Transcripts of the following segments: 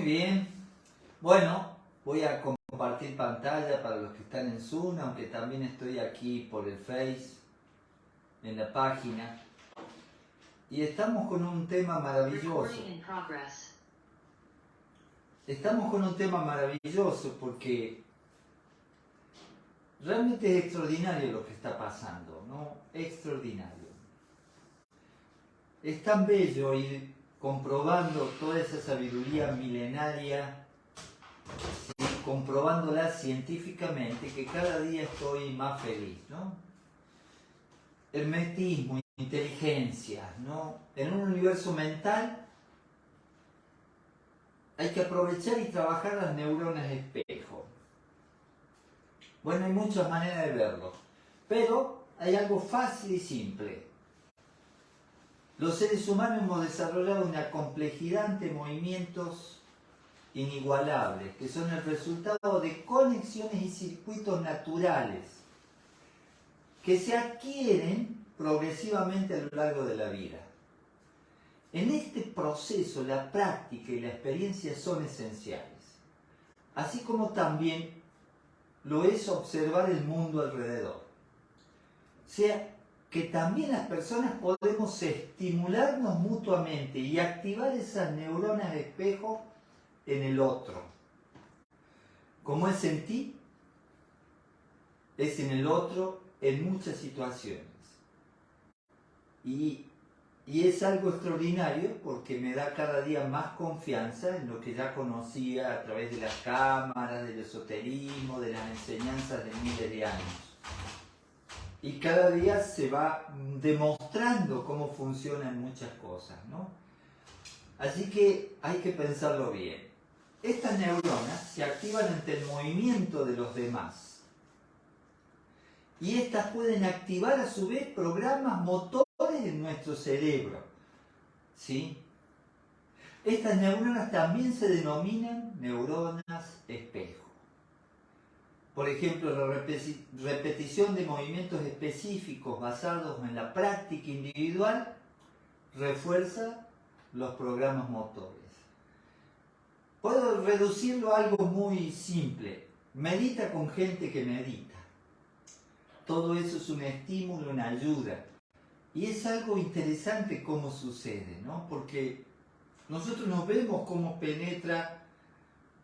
Bien, bueno, voy a compartir pantalla para los que están en Zoom, aunque también estoy aquí por el Face, en la página. Y estamos con un tema maravilloso. Estamos con un tema maravilloso porque realmente es extraordinario lo que está pasando, ¿no? Extraordinario. Es tan bello ir comprobando toda esa sabiduría milenaria, ¿sí? Comprobándola científicamente, que cada día estoy más feliz, ¿no? Hermetismo, inteligencia, ¿no? En un universo mental hay que aprovechar y trabajar las neuronas espejo. Bueno, hay muchas maneras de verlo, pero hay algo fácil y simple. Los seres humanos hemos desarrollado una complejidad de movimientos inigualables, que son el resultado de conexiones y circuitos naturales que se adquieren progresivamente a lo largo de la vida. En este proceso la práctica y la experiencia son esenciales, así como también lo es observar el mundo alrededor. O sea, que también las personas podemos estimularnos mutuamente y activar esas neuronas de espejo en el otro. Como es en ti, es en el otro en muchas situaciones. Y es algo extraordinario porque me da cada día más confianza en lo que ya conocía a través de las cámaras, del esoterismo, de las enseñanzas de miles de años. Y cada día se va demostrando cómo funcionan muchas cosas, ¿no? Así que hay que pensarlo bien. Estas neuronas se activan ante el movimiento de los demás. Y estas pueden activar a su vez programas motores en nuestro cerebro, ¿sí? Estas neuronas también se denominan neuronas espejo. Por ejemplo, la repetición de movimientos específicos basados en la práctica individual refuerza los programas motores. Puedo reducirlo a algo muy simple. Medita con gente que medita. Todo eso es un estímulo, una ayuda. Y es algo interesante cómo sucede, ¿no? Porque nosotros nos vemos cómo penetra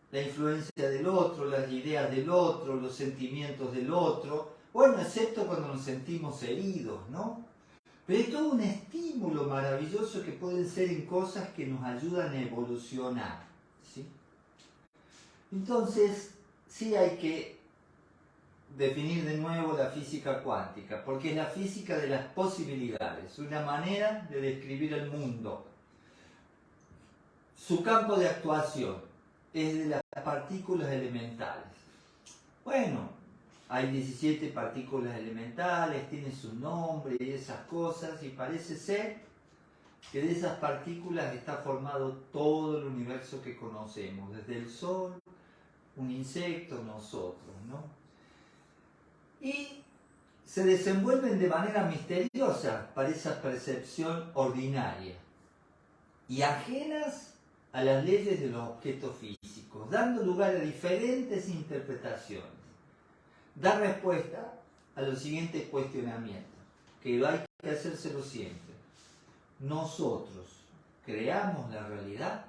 la influencia del otro, las ideas del otro, los sentimientos del otro, bueno, excepto cuando nos sentimos heridos, ¿no? Pero hay todo un estímulo maravilloso que pueden ser en cosas que nos ayudan a evolucionar, ¿sí? Entonces, sí hay que definir de nuevo la física cuántica, porque es la física de las posibilidades, una manera de describir el mundo. Su campo de actuación es de las partículas elementales. Bueno, hay 17 partículas elementales, tienen su nombre y esas cosas, y parece ser que de esas partículas está formado todo el universo que conocemos, desde el Sol, un insecto, nosotros, ¿no? Y se desenvuelven de manera misteriosa para esa percepción ordinaria y ajenas a las leyes de los objetos físicos, dando lugar a diferentes interpretaciones. Da respuesta a los siguientes cuestionamientos, que hay que hacérselo siempre. ¿Nosotros creamos la realidad?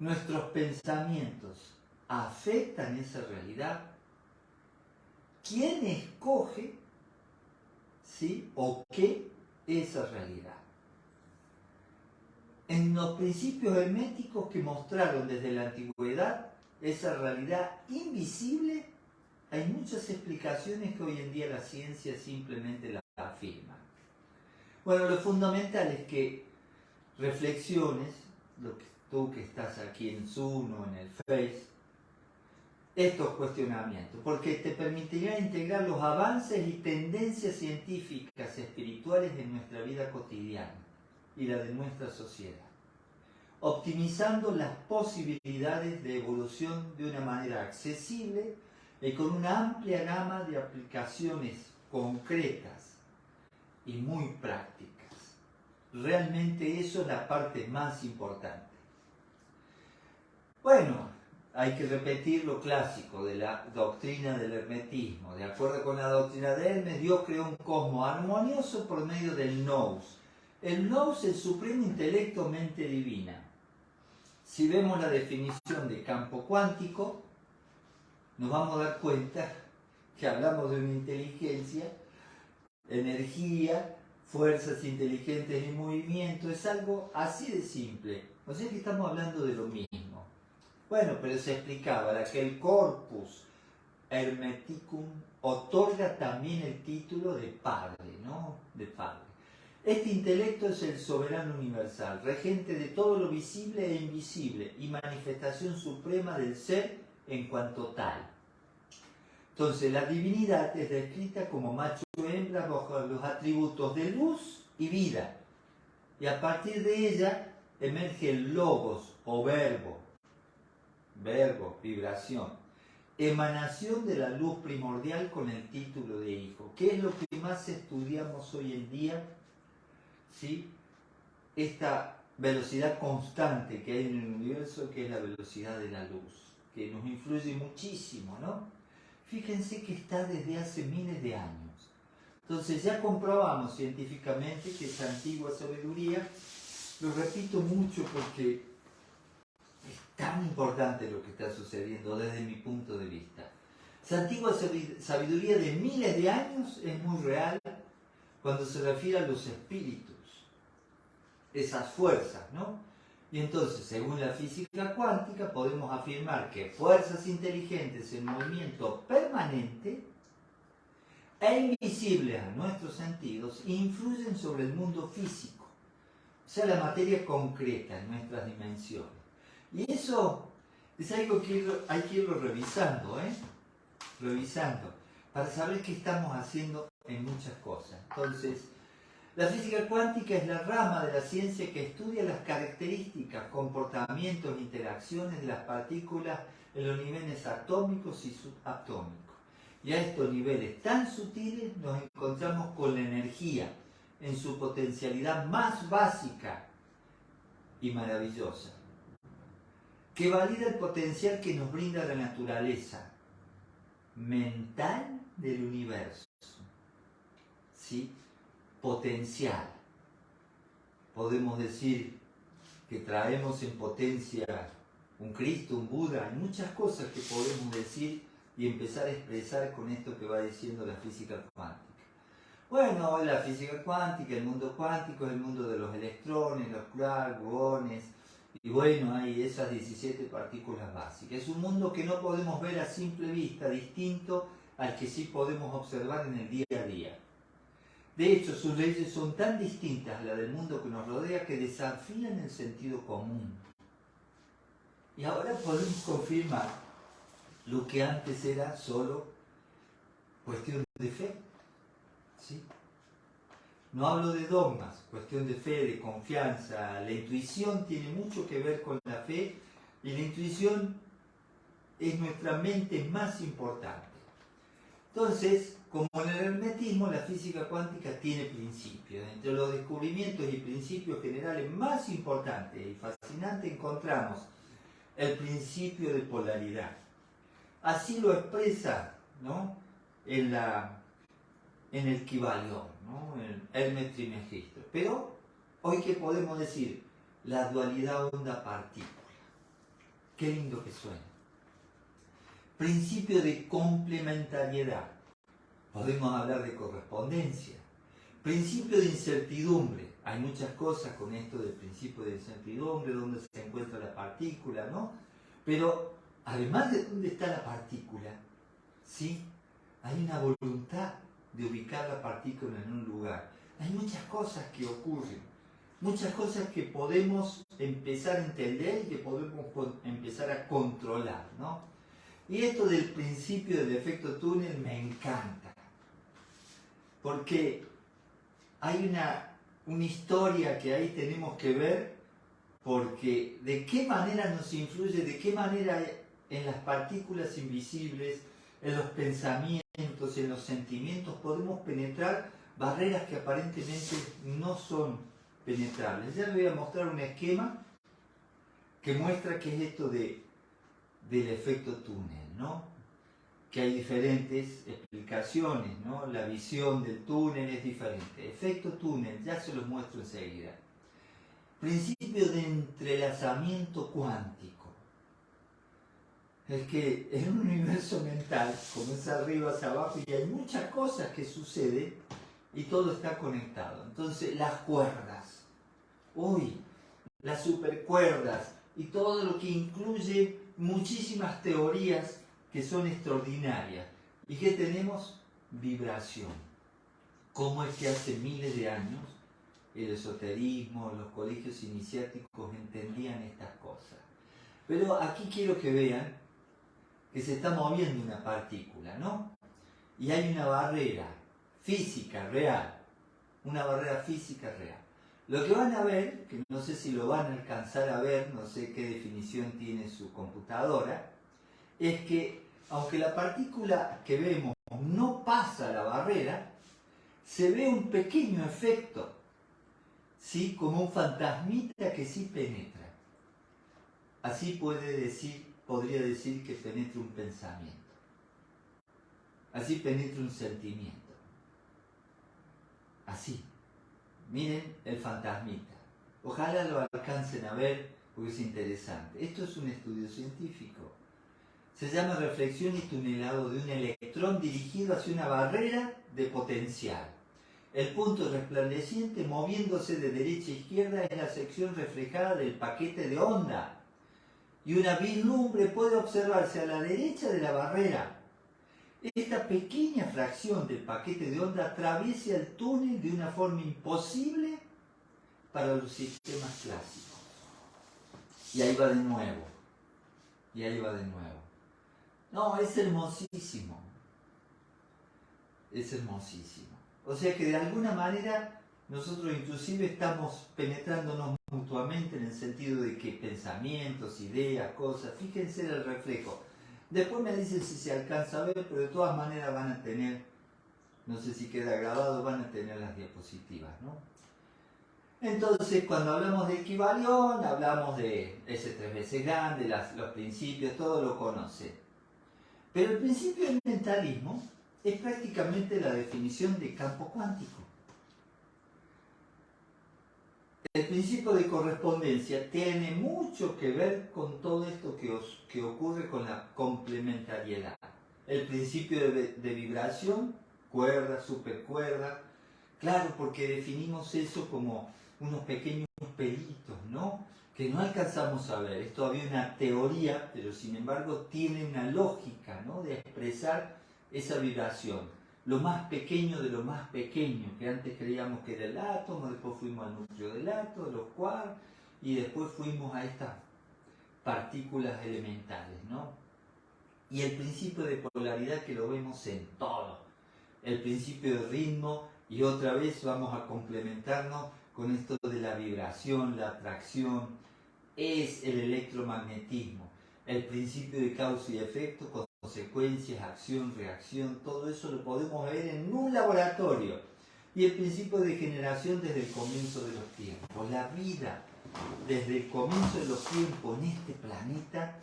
¿Nuestros pensamientos afectan esa realidad? ¿Quién escoge, sí, o qué esa realidad? En los principios herméticos que mostraron desde la antigüedad esa realidad invisible, hay muchas explicaciones que hoy en día la ciencia simplemente la afirma. Bueno, lo fundamental es que reflexiones, tú que estás aquí en Zoom o en el Face, estos cuestionamientos, porque te permitirá integrar los avances y tendencias científicas espirituales en nuestra vida cotidiana y la de nuestra sociedad, optimizando las posibilidades de evolución de una manera accesible y con una amplia gama de aplicaciones concretas y muy prácticas. Realmente eso es la parte más importante. Bueno, hay que repetir lo clásico de la doctrina del hermetismo. De acuerdo con la doctrina de Hermes, Dios creó un cosmos armonioso por medio del nous. El nous es el supremo intelecto mente divina. Si vemos la definición de campo cuántico, nos vamos a dar cuenta que hablamos de una inteligencia, energía, fuerzas inteligentes en movimiento. Es algo así de simple. O sea que estamos hablando de lo mismo. Bueno, pero se explicaba que el corpus hermeticum otorga también el título de padre, ¿no? De padre. Este intelecto es el soberano universal, regente de todo lo visible e invisible y manifestación suprema del ser en cuanto tal. Entonces, la divinidad es descrita como macho o hembra bajo los atributos de luz y vida. Y a partir de ella emerge el logos o verbo, vibración, emanación de la luz primordial con el título de hijo. ¿Qué es lo que más estudiamos hoy en día? ¿Sí? Esta velocidad constante que hay en el universo, que es la velocidad de la luz, que nos influye muchísimo, ¿no? Fíjense que está desde hace miles de años. Entonces ya comprobamos científicamente que esa antigua sabiduría, lo repito mucho porque es tan importante lo que está sucediendo desde mi punto de vista. Esa antigua sabiduría de miles de años es muy real cuando se refiere a los espíritus, esas fuerzas, ¿no? Y entonces, según la física cuántica, podemos afirmar que fuerzas inteligentes en movimiento permanente e invisibles a nuestros sentidos influyen sobre el mundo físico, o sea, la materia concreta en nuestras dimensiones. Y eso es algo que hay que irlo revisando, revisando, para saber qué estamos haciendo en muchas cosas. Entonces, la física cuántica es la rama de la ciencia que estudia las características, comportamientos e interacciones de las partículas en los niveles atómicos y subatómicos. Y a estos niveles tan sutiles nos encontramos con la energía en su potencialidad más básica y maravillosa, que valida el potencial que nos brinda la naturaleza mental del universo. ¿Sí? Potencial. Podemos decir que traemos en potencia un Cristo, un Buda, hay muchas cosas que podemos decir y empezar a expresar con esto que va diciendo la física cuántica. Bueno, la física cuántica, el mundo cuántico es el mundo de los electrones, los quarks, gluones, y bueno, hay esas 17 partículas básicas. Es un mundo que no podemos ver a simple vista, distinto al que sí podemos observar en el día a día. De hecho, sus leyes son tan distintas a las del mundo que nos rodea que desafían el sentido común. Y ahora podemos confirmar lo que antes era solo cuestión de fe. ¿Sí? No hablo de dogmas, cuestión de fe, de confianza. La intuición tiene mucho que ver con la fe y la intuición es nuestra mente más importante. Entonces, como en el hermetismo, la física cuántica tiene principios. Entre los descubrimientos y principios generales más importantes y fascinantes encontramos el principio de polaridad. Así lo expresa, ¿no?, en el Kybalión, ¿no?, en Hermes Trismegisto. Pero hoy, ¿qué podemos decir? La dualidad onda-partícula. Qué lindo que suena. Principio de complementariedad. Podemos hablar de correspondencia. Principio de incertidumbre. Hay muchas cosas con esto del principio de incertidumbre, dónde se encuentra la partícula, ¿no? Pero además de dónde está la partícula, ¿sí?, hay una voluntad de ubicar la partícula en un lugar. Hay muchas cosas que ocurren, muchas cosas que podemos empezar a entender y que podemos empezar a controlar, ¿no? Y esto del principio del efecto túnel me encanta, porque hay una historia que ahí tenemos que ver, porque de qué manera nos influye, de qué manera en las partículas invisibles, en los pensamientos, en los sentimientos, podemos penetrar barreras que aparentemente no son penetrables. Ya les voy a mostrar un esquema que muestra qué es esto de del efecto túnel, ¿no? Que hay diferentes explicaciones, ¿no? La visión del túnel es diferente. Efecto túnel, ya se los muestro enseguida. Principio de entrelazamiento cuántico. Es que en un universo mental, como es arriba hacia abajo, y hay muchas cosas que suceden y todo está conectado. Entonces, las cuerdas, las supercuerdas y todo lo que incluye muchísimas teorías que son extraordinarias. ¿Y qué tenemos? Vibración. ¿Cómo es que hace miles de años el esoterismo, los colegios iniciáticos entendían estas cosas? Pero aquí quiero que vean que se está moviendo una partícula, ¿no? Y hay una barrera física real, una barrera física real. Lo que van a ver, que no sé si lo van a alcanzar a ver, no sé qué definición tiene su computadora, es que aunque la partícula que vemos no pasa la barrera, se ve un pequeño efecto, ¿sí? Como un fantasmita que sí penetra. Así podría decir que penetra un pensamiento. Así penetra un sentimiento. Así. Miren el fantasmita. Ojalá lo alcancen a ver porque es interesante. Esto es un estudio científico. Se llama reflexión y tunelado de un electrón dirigido hacia una barrera de potencial. El punto resplandeciente moviéndose de derecha a izquierda es la sección reflejada del paquete de onda. Y una vislumbre puede observarse a la derecha de la barrera. Esta pequeña fracción del paquete de onda atraviesa el túnel de una forma imposible para los sistemas clásicos. Y ahí va de nuevo. Y ahí va de nuevo. No, es hermosísimo. Es hermosísimo. O sea que de alguna manera nosotros inclusive estamos penetrándonos mutuamente en el sentido de que pensamientos, ideas, cosas, fíjense en el reflejo. Después me dicen si se alcanza a ver, pero de todas maneras van a tener, no sé si queda grabado, van a tener las diapositivas, ¿no? Entonces, cuando hablamos de equivalión, hablamos de S 3 veces grande, los principios, todo lo conoce. Pero el principio del mentalismo es prácticamente la definición de campo cuántico. El principio de correspondencia tiene mucho que ver con todo esto que ocurre con la complementariedad. El principio de vibración, cuerda, supercuerda, claro, porque definimos eso como unos pequeños pelitos, ¿no? Que no alcanzamos a ver. Es todavía una teoría, pero sin embargo tiene una lógica, ¿no? De expresar esa vibración. Lo más pequeño de lo más pequeño, que antes creíamos que era el átomo, después fuimos al núcleo del átomo, los quarks, y después fuimos a estas partículas elementales, ¿no? Y el principio de polaridad que lo vemos en todo. El principio de ritmo, y otra vez vamos a complementarnos con esto de la vibración, la atracción, es el electromagnetismo. El principio de causa y efecto, consecuencias, acción, reacción, todo eso lo podemos ver en un laboratorio. Y el principio de generación desde el comienzo de los tiempos. La vida, desde el comienzo de los tiempos en este planeta,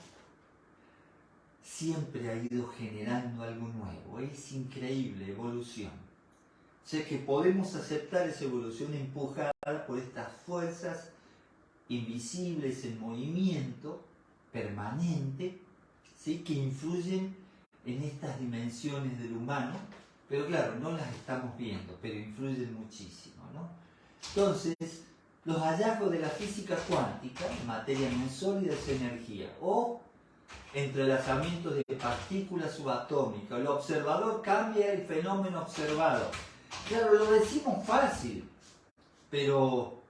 siempre ha ido generando algo nuevo. Es increíble, evolución. O sea que podemos aceptar esa evolución empujada por estas fuerzas invisibles en movimiento permanente, ¿sí? Que influyen en estas dimensiones del humano, pero claro, no las estamos viendo, pero influyen muchísimo, ¿no? Entonces, los hallazgos de la física cuántica, materia no sólida es energía, o entrelazamientos de partículas subatómicas, el observador cambia el fenómeno observado. Claro, lo decimos fácil, pero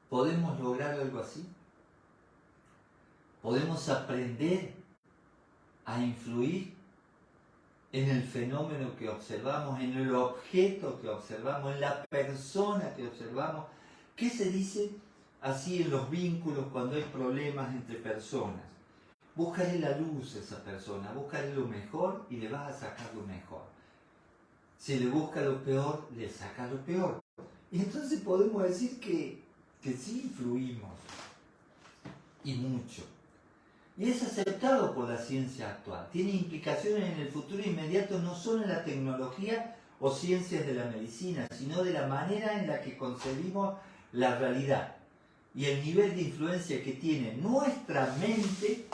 ¿podemos lograr algo así? ¿Podemos aprender a influir en el fenómeno que observamos, en el objeto que observamos, en la persona que observamos? ¿Qué se dice así en los vínculos cuando hay problemas entre personas? Búscale la luz a esa persona, búscale lo mejor y le vas a sacar lo mejor. Si le busca lo peor, le saca lo peor. Y entonces podemos decir que sí influimos, y mucho. y es aceptado por la ciencia actual. Tiene implicaciones en el futuro inmediato no solo en la tecnología o ciencias de la medicina, sino de la manera en la que concebimos la realidad y el nivel de influencia que tiene nuestra mente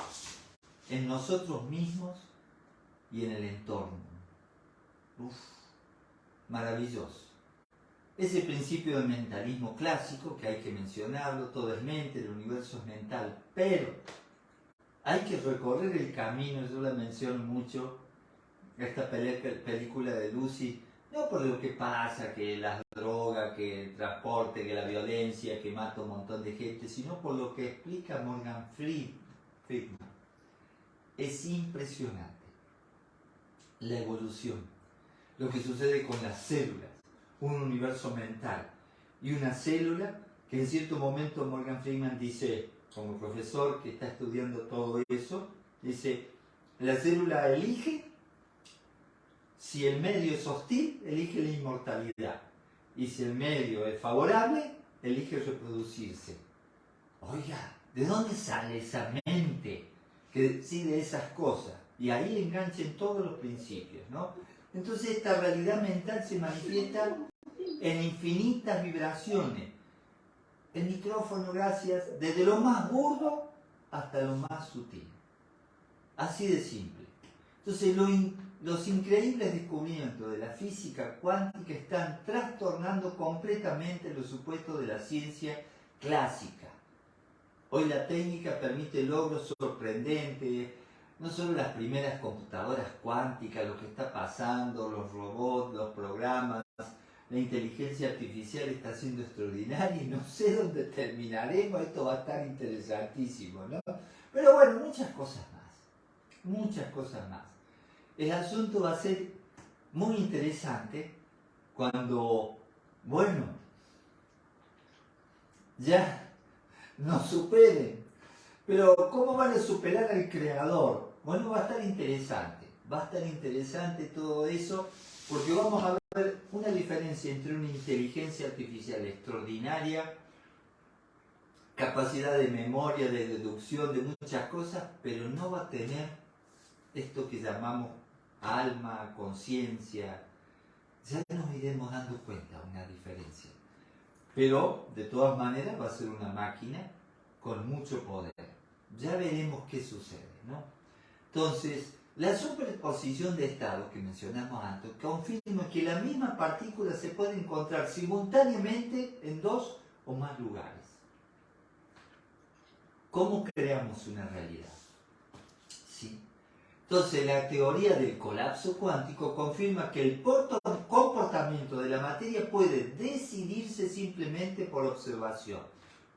en nosotros mismos y en el entorno. Uf, maravilloso. Ese principio del mentalismo clásico, que hay que mencionarlo, todo es mente, el universo es mental, pero hay que recorrer el camino, yo la menciono mucho, esta película de Lucy, no por lo que pasa, que las drogas, que el transporte, que la violencia, que mata un montón de gente, sino por lo que explica Morgan Freeman. Es impresionante la evolución, lo que sucede con las células, un universo mental y una célula que en cierto momento Morgan Freeman dice, como profesor que está estudiando todo eso, dice, la célula elige, si el medio es hostil, elige la inmortalidad, y si el medio es favorable, elige reproducirse. Oiga, ¿de dónde sale esa mente que decide esas cosas? Y ahí enganchen todos los principios, ¿no? Entonces esta realidad mental se manifiesta en infinitas vibraciones. El micrófono, gracias, desde lo más burdo hasta lo más sutil. Así de simple. Entonces los increíbles descubrimientos de la física cuántica están trastornando completamente los supuestos de la ciencia clásica. Hoy la técnica permite logros sorprendentes, no solo las primeras computadoras cuánticas, lo que está pasando, los robots, los programas, la inteligencia artificial está siendo extraordinaria y no sé dónde terminaremos, esto va a estar interesantísimo, ¿no? Pero bueno, muchas cosas más. El asunto va a ser muy interesante cuando, bueno, ya nos superen. Pero ¿cómo van a superar al creador? Bueno, va a estar interesante todo eso, porque vamos a ver una diferencia entre una inteligencia artificial extraordinaria, capacidad de memoria, de deducción, de muchas cosas, pero no va a tener esto que llamamos alma, conciencia. Ya nos iremos dando cuenta una diferencia. Pero, de todas maneras, va a ser una máquina con mucho poder. Ya veremos qué sucede, ¿no? Entonces, la superposición de estados que mencionamos antes confirma que la misma partícula se puede encontrar simultáneamente en dos o más lugares. ¿Cómo creamos una realidad? ¿Sí? Entonces, la teoría del colapso cuántico confirma que el comportamiento de la materia puede decidirse simplemente por observación.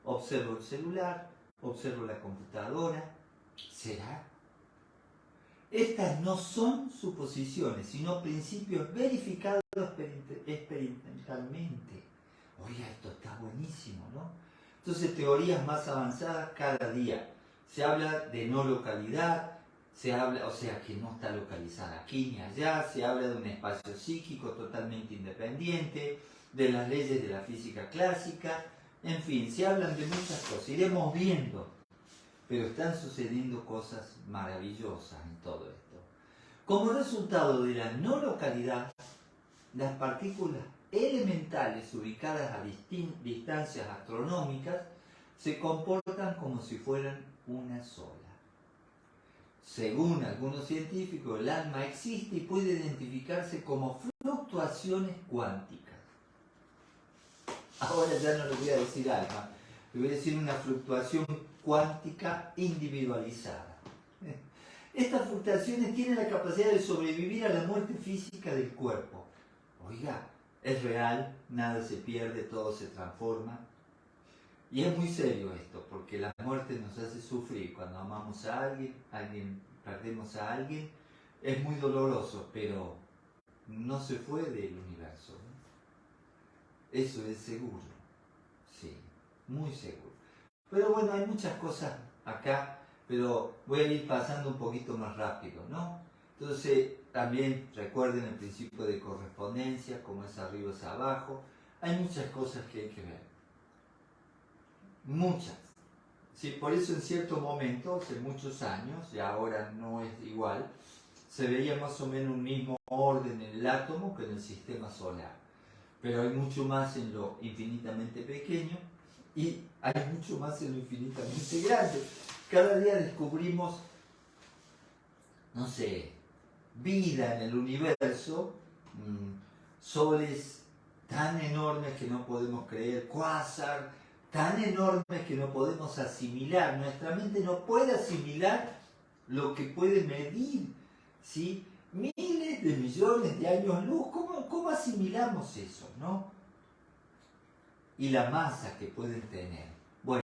Observo el celular, observo la computadora. ¿Será? Estas no son suposiciones, sino principios verificados experimentalmente. Oiga, esto está buenísimo, ¿no? Entonces, teorías más avanzadas cada día. Se habla de no localidad, se habla, o sea, que no está localizada aquí ni allá, se habla de un espacio psíquico totalmente independiente, de las leyes de la física clásica, en fin, se hablan de muchas cosas, iremos viendo, pero están sucediendo cosas maravillosas en todo esto. Como resultado de la no localidad, las partículas elementales ubicadas a distancias astronómicas se comportan como si fueran una sola. Según algunos científicos, el alma existe y puede identificarse como fluctuaciones cuánticas. Ahora ya no le voy a decir alma, le voy a decir una fluctuación cuántica individualizada. Estas fluctuaciones tienen la capacidad de sobrevivir a la muerte física del cuerpo. Oiga, es real, nada se pierde, todo se transforma. Y es muy serio esto, porque la muerte nos hace sufrir. Cuando amamos a alguien, perdemos a alguien, es muy doloroso, pero no se fue del universo, ¿no? Eso es seguro, sí, muy seguro. Pero bueno, hay muchas cosas acá, pero voy a ir pasando un poquito más rápido, ¿no? Entonces, también recuerden el principio de correspondencia, como es arriba es abajo. Hay muchas cosas que hay que ver. Muchas. Sí, por eso en cierto momento, hace muchos años, y ahora no es igual, se veía más o menos un mismo orden en el átomo que en el sistema solar. Pero hay mucho más en lo infinitamente pequeño y hay mucho más en lo infinitamente grande. Cada día descubrimos, no sé, vida en el universo, soles tan enormes que no podemos creer, cuásar tan enormes que no podemos asimilar. Nuestra mente no puede asimilar lo que puede medir, ¿sí? Miles de millones de años luz. ¿Cómo asimilamos eso, no? Y la masa que pueden tener. Bueno,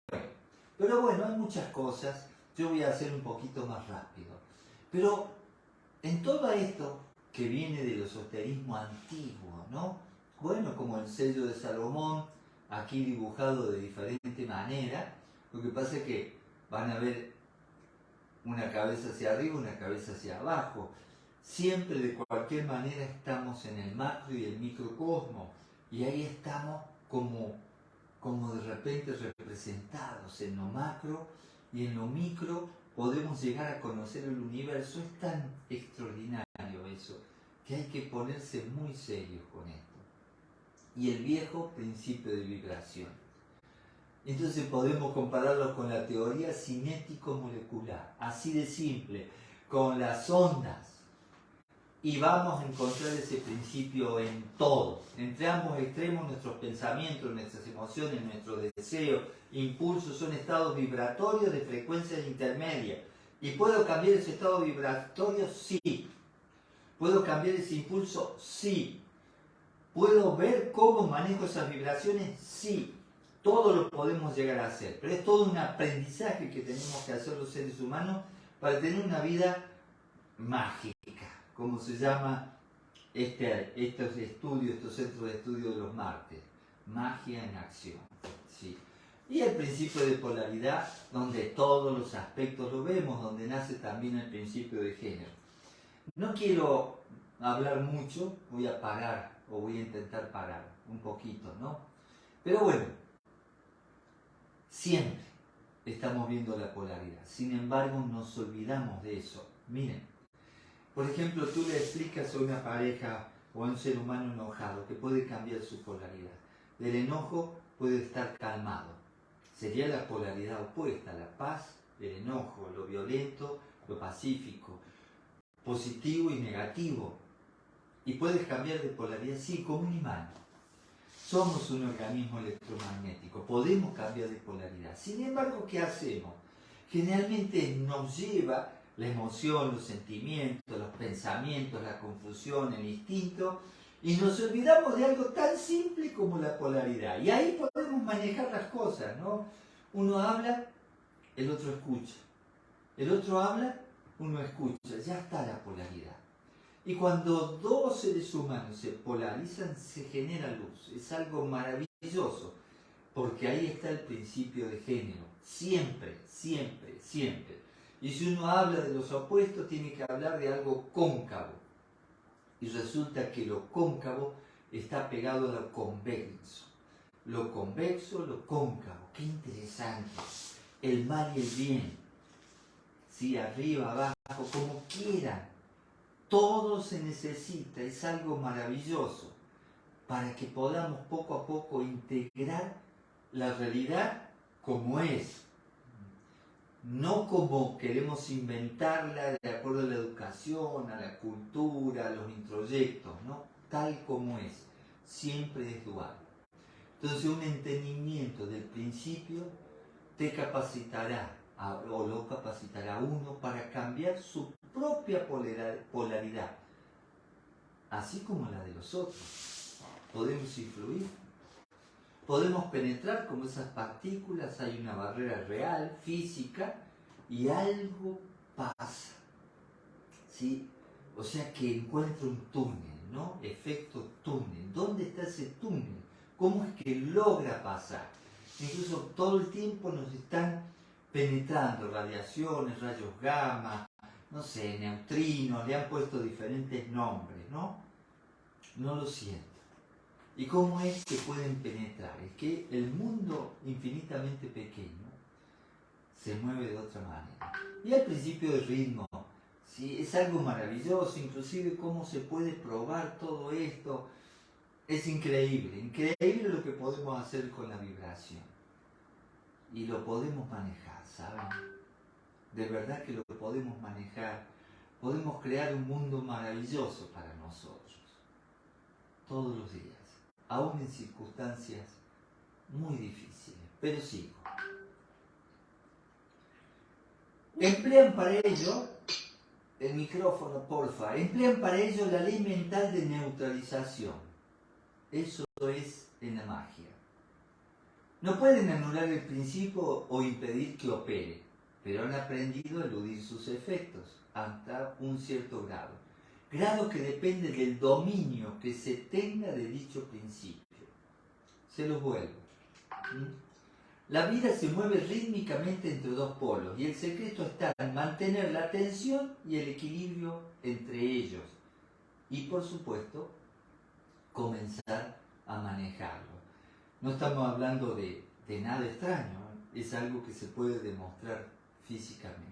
pero bueno, hay muchas cosas. Yo voy a hacer un poquito más rápido. Pero en todo esto que viene del esoterismo antiguo, ¿no? Bueno, como el sello de Salomón, aquí dibujado de diferente manera, lo que pasa es que van a ver una cabeza hacia arriba, una cabeza hacia abajo. Siempre, de cualquier manera, estamos en el macro y el microcosmos, y ahí estamos como de repente representados en lo macro y en lo micro. Podemos llegar a conocer el universo. Es tan extraordinario eso que hay que ponerse muy serios con esto. Y el viejo principio de vibración. Entonces podemos compararlo con la teoría cinético-molecular, así de simple, con las ondas. Y vamos a encontrar ese principio en todo, entre ambos extremos. Nuestros pensamientos, nuestras emociones, nuestros deseos, impulsos son estados vibratorios de frecuencias intermedias. ¿Y puedo cambiar ese estado vibratorio? Sí. ¿Puedo cambiar ese impulso? Sí. ¿Puedo ver cómo manejo esas vibraciones? Sí. Todo lo podemos llegar a hacer, pero es todo un aprendizaje que tenemos que hacer los seres humanos para tener una vida mágica, como se llama estos estudios, estos centros de estudio de los martes, magia en acción. ¿Sí? Y el principio de polaridad, donde todos los aspectos lo vemos, donde nace también el principio de género. No quiero hablar mucho, voy a parar, o voy a intentar parar un poquito, ¿no? Pero bueno, siempre estamos viendo la polaridad, sin embargo nos olvidamos de eso. Miren, por ejemplo, tú le explicas a una pareja o a un ser humano enojado que puede cambiar su polaridad. Del enojo puede estar calmado. Sería la polaridad opuesta, la paz, el enojo, lo violento, lo pacífico, positivo y negativo. Y puedes cambiar de polaridad, sí, como un imán. Somos un organismo electromagnético, podemos cambiar de polaridad. Sin embargo, ¿qué hacemos? Generalmente nos lleva la emoción, los sentimientos, los pensamientos, la confusión, el instinto, y nos olvidamos de algo tan simple como la polaridad. Y ahí podemos manejar las cosas, ¿no? Uno habla, el otro escucha. El otro habla, uno escucha. Ya está la polaridad. Y cuando dos seres humanos se polarizan, se genera luz. Es algo maravilloso, porque ahí está el principio de género. Siempre, siempre, siempre. Y si uno habla de los opuestos, tiene que hablar de algo cóncavo. Y resulta que lo cóncavo está pegado a lo convexo. Lo convexo, lo cóncavo. Qué interesante. El mal y el bien. Sí, arriba, abajo, como quieran. Todo se necesita, es algo maravilloso, para que podamos poco a poco integrar la realidad como es. No como queremos inventarla de acuerdo a la educación, a la cultura, a los introyectos, ¿no? Tal como es, siempre es dual. Entonces un entendimiento del principio te capacitará, o lo capacitará uno para cambiar su propia polaridad, así como la de los otros. Podemos influir, podemos penetrar como esas partículas, hay una barrera real, física, y algo pasa, ¿sí? O sea que encuentra un túnel, ¿no? Efecto túnel. ¿Dónde está ese túnel? ¿Cómo es que logra pasar? Incluso todo el tiempo nos están penetrando radiaciones, rayos gamma, no sé, neutrinos, le han puesto diferentes nombres, ¿no? No lo siento. ¿Y cómo es que pueden penetrar? Es que el mundo infinitamente pequeño se mueve de otra manera. Y al principio el ritmo, ¿sí? Es algo maravilloso, inclusive cómo se puede probar todo esto. Es increíble, increíble lo que podemos hacer con la vibración. Y lo podemos manejar, ¿saben? De verdad que lo podemos manejar. Podemos crear un mundo maravilloso para nosotros. Todos los días. Aún en circunstancias muy difíciles. Pero sigo. Emplean para ello, el micrófono porfa, emplean para ello la ley mental de neutralización. Eso es en la magia. No pueden anular el principio o impedir que opere, pero han aprendido a eludir sus efectos hasta un cierto grado. Grado que depende del dominio que se tenga de dicho principio. Se los vuelvo. La vida se mueve rítmicamente entre dos polos y el secreto está en mantener la tensión y el equilibrio entre ellos. Y por supuesto, comenzar a manejarlo. No estamos hablando de nada extraño, es algo que se puede demostrar físicamente.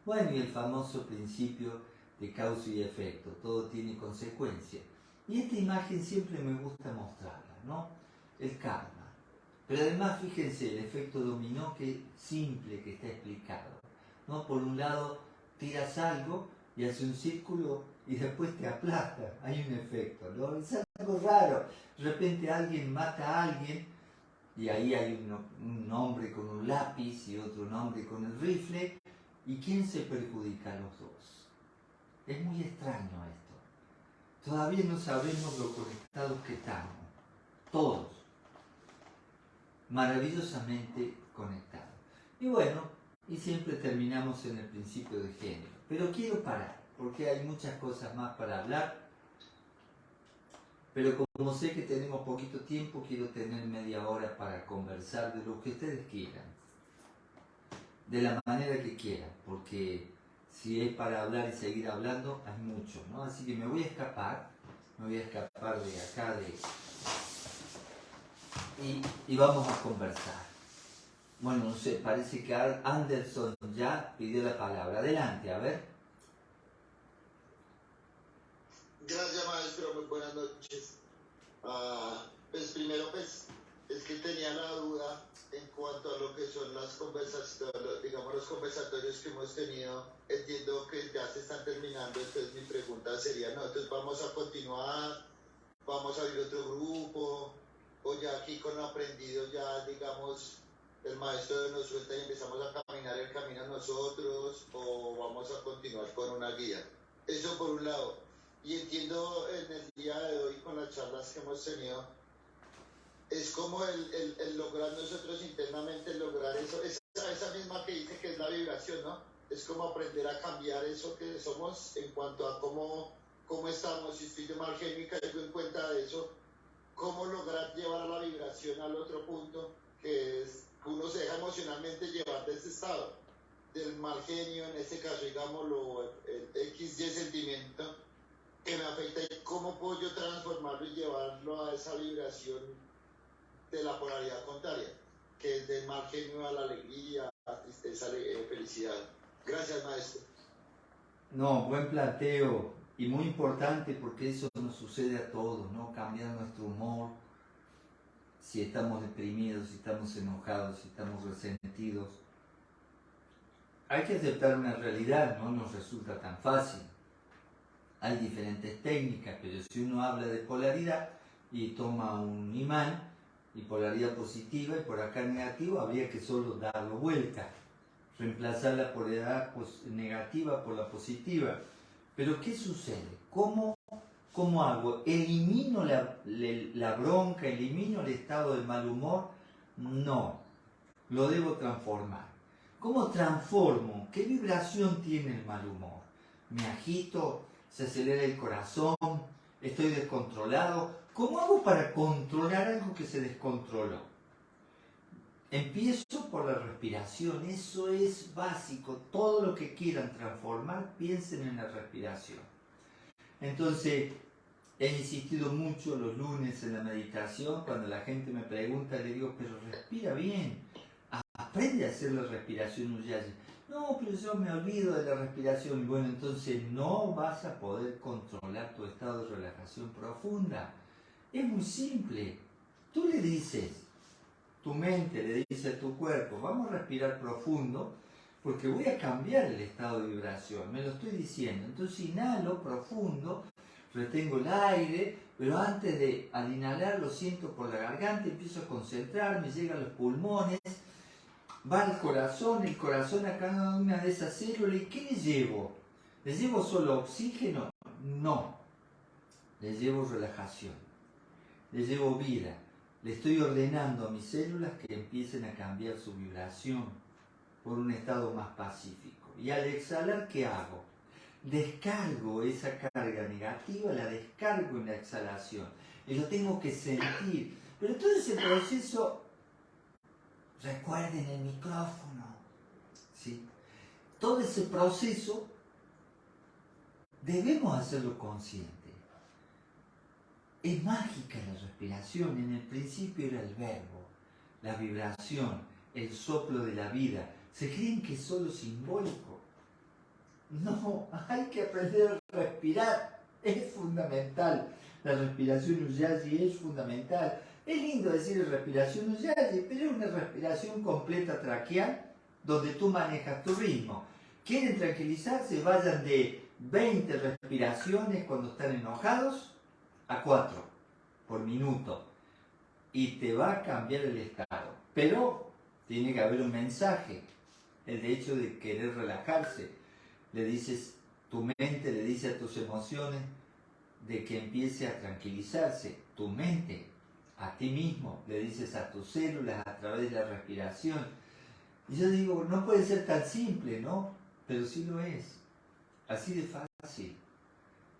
Bueno, y el famoso principio de causa y efecto, todo tiene consecuencia. Y esta imagen siempre me gusta mostrarla, ¿no? El karma. Pero además, fíjense, el efecto dominó, que simple que está explicado, ¿no? Por un lado, tiras algo y hace un círculo y después te aplasta, hay un efecto, ¿no? Es algo raro. De repente alguien mata a alguien y ahí hay un hombre con un lápiz y otro hombre con el rifle. ¿Y quién se perjudica a los dos? Es muy extraño esto. Todavía no sabemos lo conectados que estamos. Todos. Maravillosamente conectados. Y bueno, y siempre terminamos en el principio de género. Pero quiero parar, porque hay muchas cosas más para hablar. Pero como sé que tenemos poquito tiempo, quiero tener media hora para conversar de lo que ustedes quieran. De la manera que quieran, porque si es para hablar y seguir hablando, hay mucho, ¿no? Así que me voy a escapar de acá y vamos a conversar. Bueno, no sé, parece que Anderson ya pidió la palabra. Adelante, a ver. Gracias, maestro, muy buenas noches. Pues primero, pues, es que tenía la duda en cuanto a lo que son las conversaciones, digamos, los conversatorios que hemos tenido. Entiendo que ya se están terminando, entonces mi pregunta sería, ¿no? Entonces vamos a continuar, vamos a abrir otro grupo, o ya aquí con lo aprendido ya, digamos, el maestro nos suelta y empezamos a caminar el camino nosotros, o vamos a continuar con una guía. Eso por un lado. Y entiendo en el día de hoy con las charlas que hemos tenido, es como el lograr nosotros internamente, lograr eso, esa misma que dice que es la vibración, ¿no? Es como aprender a cambiar eso que somos en cuanto a cómo estamos. Si estoy de mal genio y caigo en cuenta de eso, cómo lograr llevar a la vibración al otro punto, que es que uno se deja emocionalmente llevar de ese estado, del mal genio, en este caso, digámoslo, el XY sentimiento que me afecta, y cómo puedo yo transformarlo y llevarlo a esa vibración de la polaridad contraria, que es del mal genio a la alegría, a la tristeza, felicidad. Gracias, maestro. No, buen planteo y muy importante, porque eso nos sucede a todos, ¿no? Cambiar nuestro humor, si estamos deprimidos, si estamos enojados, si estamos resentidos. Hay que aceptar una realidad, no nos resulta tan fácil. Hay diferentes técnicas, pero si uno habla de polaridad y toma un imán y polaridad positiva y por acá negativa, habría que solo darlo vuelta, reemplazar la polaridad negativa por la positiva. Pero ¿qué sucede? ¿Cómo hago? ¿Elimino la bronca? ¿Elimino el estado de mal humor? No, lo debo transformar. ¿Cómo transformo? ¿Qué vibración tiene el mal humor? ¿Me agito? ¿Se acelera el corazón? ¿Estoy descontrolado? ¿Cómo hago para controlar algo que se descontroló? Empiezo por la respiración, eso es básico. Todo lo que quieran transformar, piensen en la respiración. Entonces, he insistido mucho los lunes en la meditación. Cuando la gente me pregunta, le digo, pero respira bien. aprende a hacer la respiración Ujjayi. No, pero yo me olvido de la respiración. Bueno, entonces no vas a poder controlar tu estado de relajación profunda. Es muy simple. Tú le dices, tu mente le dice a tu cuerpo, vamos a respirar profundo porque voy a cambiar el estado de vibración. Me lo estoy diciendo. Entonces inhalo profundo, retengo el aire, pero antes de al inhalar lo siento por la garganta, empiezo a concentrarme, llega a los pulmones, va al corazón, el corazón a cada una de esas células. ¿Y qué le llevo? ¿Le llevo solo oxígeno? No. Le llevo relajación, le llevo vida. Le estoy ordenando a mis células que empiecen a cambiar su vibración por un estado más pacífico. Y al exhalar, ¿qué hago? Descargo esa carga negativa, la descargo en la exhalación. Y lo tengo que sentir. Pero todo ese proceso, recuerden el micrófono, ¿sí? Todo ese proceso debemos hacerlo consciente. Es mágica la respiración. En el principio era el verbo, la vibración, el soplo de la vida. ¿Se creen que es solo simbólico? No, hay que aprender a respirar. Es fundamental. La respiración Ujjayi es fundamental. Es lindo decir respiración Ujjayi, pero es una respiración completa traqueal donde tú manejas tu ritmo. ¿Quieren tranquilizarse? Vayan de 20 respiraciones cuando están enojados a 4 por minuto y te va a cambiar el estado. Pero tiene que haber un mensaje, el hecho de querer relajarse. Le dices, tu mente le dice a tus emociones de que empiece a tranquilizarse. Tu mente, a ti mismo, le dices a tus células a través de la respiración. Y yo digo, no puede ser tan simple, ¿no? Pero sí lo es. Así de fácil.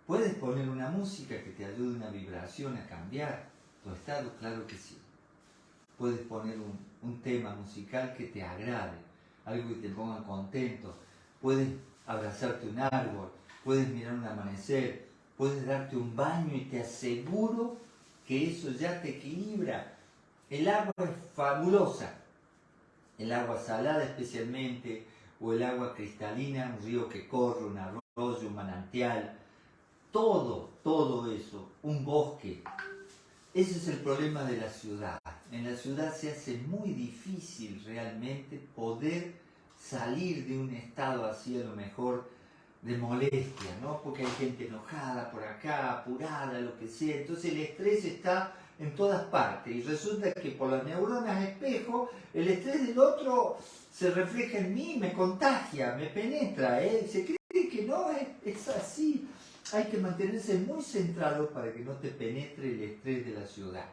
¿Puedes poner una música que te ayude una vibración a cambiar tu estado? Claro que sí. Puedes poner un tema musical que te agrade, algo que te ponga contento. Puedes abrazarte un árbol, puedes mirar un amanecer, puedes darte un baño y te aseguro que eso ya te equilibra. El agua es fabulosa. El agua salada especialmente, o el agua cristalina, un río que corre, un arroyo, un manantial. Todo eso, un bosque. Ese es el problema de la ciudad. En la ciudad se hace muy difícil realmente poder salir de un estado así a lo mejor de molestia, ¿no? Porque hay gente enojada por acá, apurada, lo que sea. Entonces el estrés está en todas partes y resulta que por las neuronas espejo el estrés del otro se refleja en mí, me contagia, me penetra. Se cree que no, es así. Hay que mantenerse muy centrado para que no te penetre el estrés de la ciudad.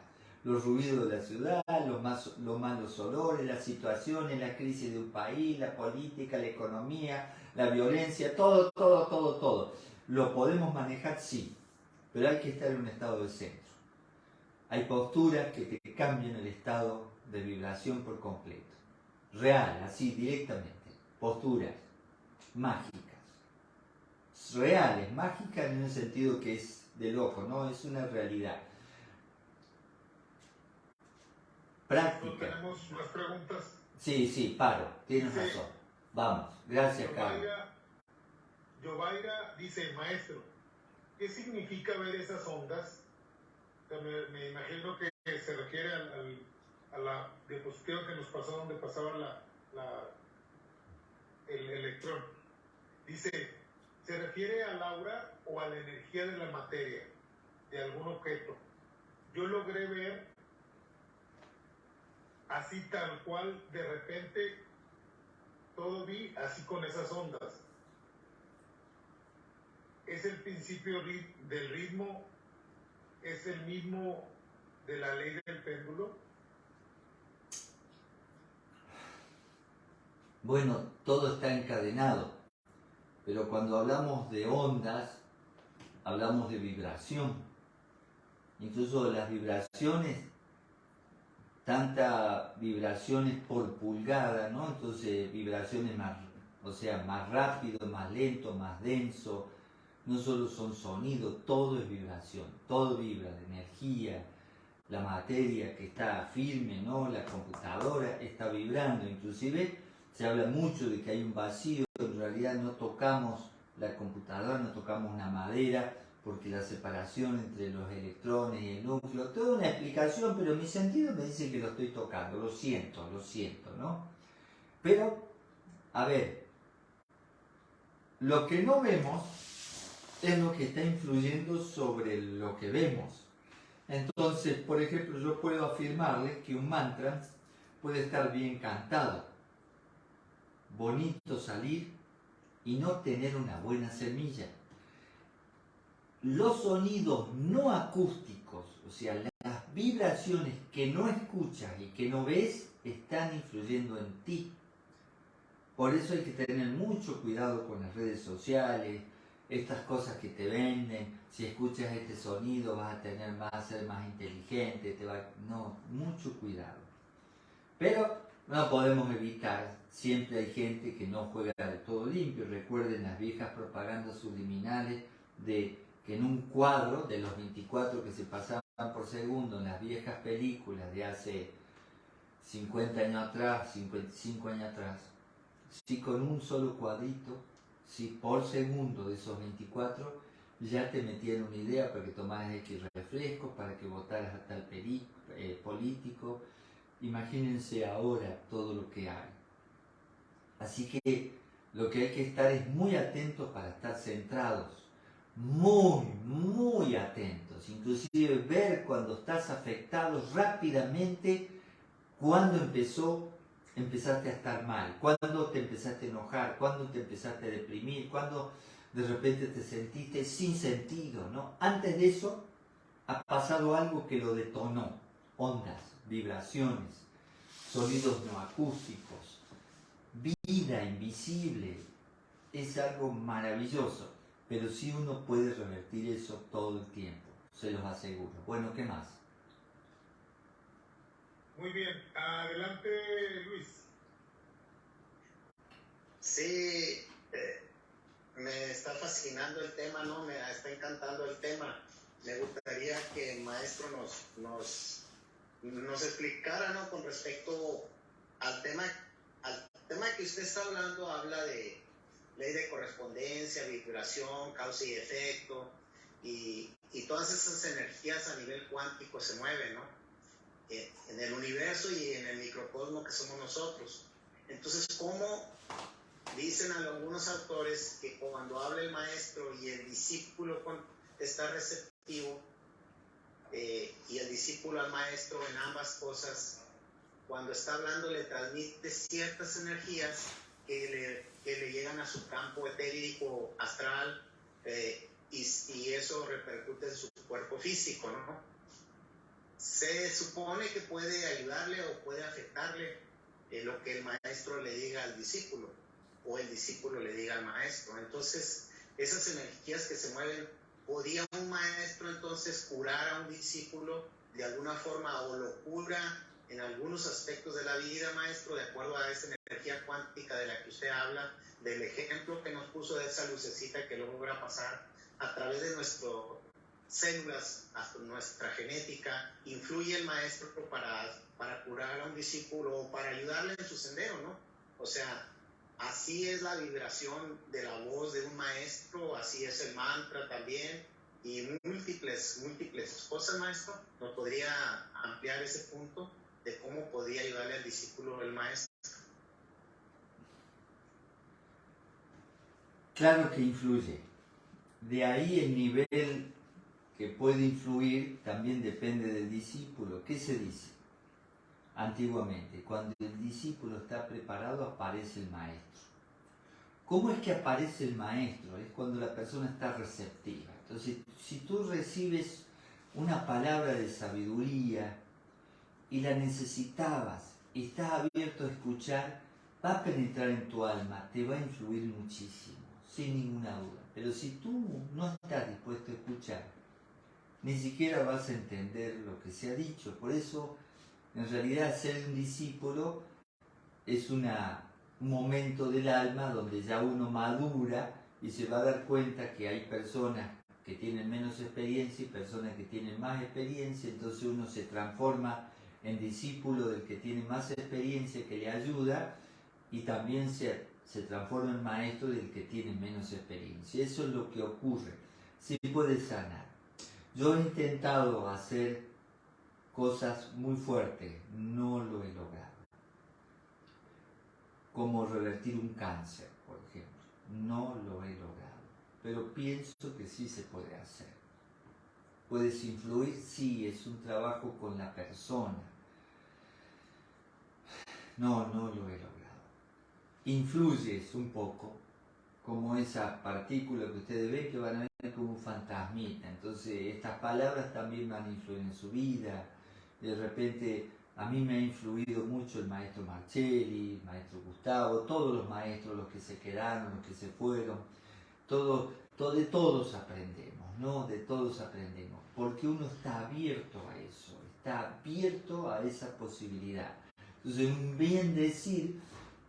Los ruidos de la ciudad, los malos olores, las situaciones, la crisis de un país, la política, la economía, la violencia, todo. Lo podemos manejar, sí, pero hay que estar en un estado de centro. Hay posturas que te cambian el estado de vibración por completo. Real, así directamente. Posturas mágicas. Reales, mágicas en un sentido que es de loco, ¿no? Es una realidad. Práctica. ¿Tenemos más preguntas? Sí, paro, tienes razón. Vamos, gracias, Carlos. Yovaira dice, maestro, ¿qué significa ver esas ondas? O sea, me imagino que se refiere a la diapositiva que nos pasó donde pasaba el electrón. Dice, ¿se refiere al aura o a la energía de la materia, de algún objeto? Yo logré ver así tal cual, de repente, todo vi así con esas ondas. Es el principio del ritmo, es el mismo de la ley del péndulo. Bueno, todo está encadenado, pero cuando hablamos de ondas, hablamos de vibración. Incluso las vibraciones, tantas vibraciones por pulgada, ¿no? Entonces vibraciones más rápido, más lento, más denso. No solo son sonidos, todo es vibración, todo vibra, la energía, la materia que está firme, ¿no? La computadora está vibrando, inclusive se habla mucho de que hay un vacío, en realidad no tocamos la computadora, no tocamos una madera, porque la separación entre los electrones y el núcleo, toda una explicación, pero mi sentido me dice que lo estoy tocando, lo siento, ¿no? Pero, a ver, lo que no vemos es lo que está influyendo sobre lo que vemos. Entonces, por ejemplo, yo puedo afirmarles que un mantra puede estar bien cantado, bonito salir y no tener una buena semilla. Los sonidos no acústicos, o sea, las vibraciones que no escuchas y que no ves, están influyendo en ti. Por eso hay que tener mucho cuidado con las redes sociales, estas cosas que te venden. Si escuchas este sonido vas a ser más inteligente, no, mucho cuidado. Pero no podemos evitar, siempre hay gente que no juega de todo limpio. Recuerden las viejas propagandas subliminales de que en un cuadro de los 24 que se pasaban por segundo en las viejas películas de hace 50 años atrás, 55 años atrás, si con un solo cuadrito, si por segundo de esos 24, ya te metían una idea para que tomaras X refrescos, para que votaras a tal político. Imagínense ahora todo lo que hay. Así que lo que hay que estar es muy atentos para estar centrados, muy atentos, inclusive ver cuando estás afectado rápidamente, cuando empezaste a estar mal, cuando te empezaste a enojar, cuando te empezaste a deprimir, cuando de repente te sentiste sin sentido, ¿no? Antes de eso ha pasado algo que lo detonó, ondas, vibraciones, sonidos no acústicos, vida invisible, es algo maravilloso, pero sí uno puede revertir eso todo el tiempo, se los aseguro. Bueno, ¿qué más? Muy bien, adelante Luis. Sí, me está fascinando el tema, ¿no? Me está encantando el tema. Me gustaría que el maestro nos explicara, ¿no? Con respecto al tema que usted está hablando, habla de ley de correspondencia, vibración, causa y efecto, y todas esas energías a nivel cuántico se mueven, ¿no? En el universo y en el microcosmo que somos nosotros. Entonces, ¿cómo dicen algunos autores que cuando habla el maestro y el discípulo está receptivo, y el discípulo al maestro en ambas cosas, cuando está hablando le transmite ciertas energías que le llegan a su campo etérico astral, y eso repercute en su cuerpo físico, ¿no? Se supone que puede ayudarle o puede afectarle lo que el maestro le diga al discípulo o el discípulo le diga al maestro. Entonces, esas energías que se mueven, ¿podría un maestro entonces curar a un discípulo de alguna forma, o lo cura en algunos aspectos de la vida, maestro, de acuerdo a esa energía cuántica de la que usted habla, del ejemplo que nos puso de esa lucecita que logra pasar a través de nuestras células, hasta nuestra genética? ¿Influye el maestro para curar a un discípulo o para ayudarle en su sendero, ¿no? O sea, así es la vibración de la voz de un maestro, así es el mantra también, y múltiples cosas, maestro. ¿Nos podría ampliar ese punto de cómo podría ayudarle al discípulo el maestro? Claro que influye. De ahí el nivel que puede influir también depende del discípulo. ¿Qué se dice? Antiguamente, cuando el discípulo está preparado, aparece el maestro. ¿Cómo es que aparece el maestro? Es cuando la persona está receptiva. Entonces, si tú recibes una palabra de sabiduría y la necesitabas, y estás abierto a escuchar, va a penetrar en tu alma, te va a influir muchísimo, sin ninguna duda. Pero si tú no estás dispuesto a escuchar, ni siquiera vas a entender lo que se ha dicho. Por eso, en realidad, ser un discípulo es un momento del alma donde ya uno madura y se va a dar cuenta que hay personas que tienen menos experiencia y personas que tienen más experiencia, entonces uno se transforma en discípulo del que tiene más experiencia, que le ayuda, y también se transforma en maestro del que tiene menos experiencia. Eso es lo que ocurre. Sí puede sanar. Yo he intentado hacer cosas muy fuertes, no lo he logrado. Como revertir un cáncer, por ejemplo. No lo he logrado. Pero pienso que sí se puede hacer. ¿Puedes influir? Sí, es un trabajo con la persona. No lo he logrado. Influyes un poco, como esa partícula que ustedes ven que van a ver como un fantasmita. Entonces estas palabras también van a influir en su vida. De repente a mí me ha influido mucho el maestro Marcelli, el maestro Gustavo, todos los maestros, los que se quedaron, los que se fueron. De todos aprendemos, ¿no? De todos aprendemos. Porque uno está abierto a eso, está abierto a esa posibilidad. Entonces un bien decir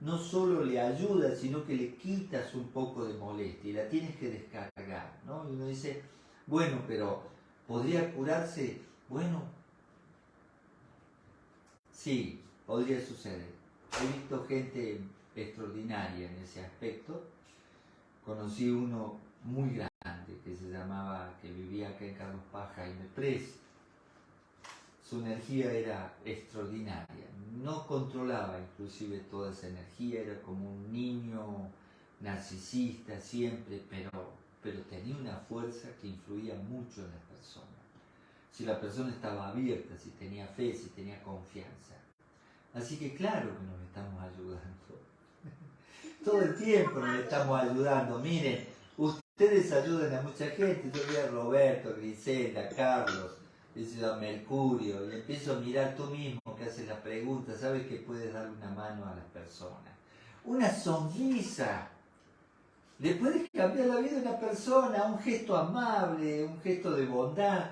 no solo le ayuda, sino que le quitas un poco de molestia y la tienes que descargar, ¿no? Y uno dice, bueno, pero ¿podría curarse? Bueno, sí, podría suceder. He visto gente extraordinaria en ese aspecto. Conocí uno muy grande que vivía acá en Carlos Paz, Jaime Pres. Su energía era extraordinaria, no controlaba inclusive toda esa energía, era como un niño narcisista siempre, pero tenía una fuerza que influía mucho en la persona. Si la persona estaba abierta, si tenía fe, si tenía confianza. Así que claro que nos estamos ayudando. Todo el tiempo nos estamos ayudando. Miren, ustedes ayudan a mucha gente. Yo veo a Roberto, Griselda, Carlos, a Mercurio, y empiezo a mirar tú mismo que haces la pregunta, sabes que puedes dar una mano a las personas. Una sonrisa. Le puedes cambiar la vida a una persona, un gesto amable, un gesto de bondad.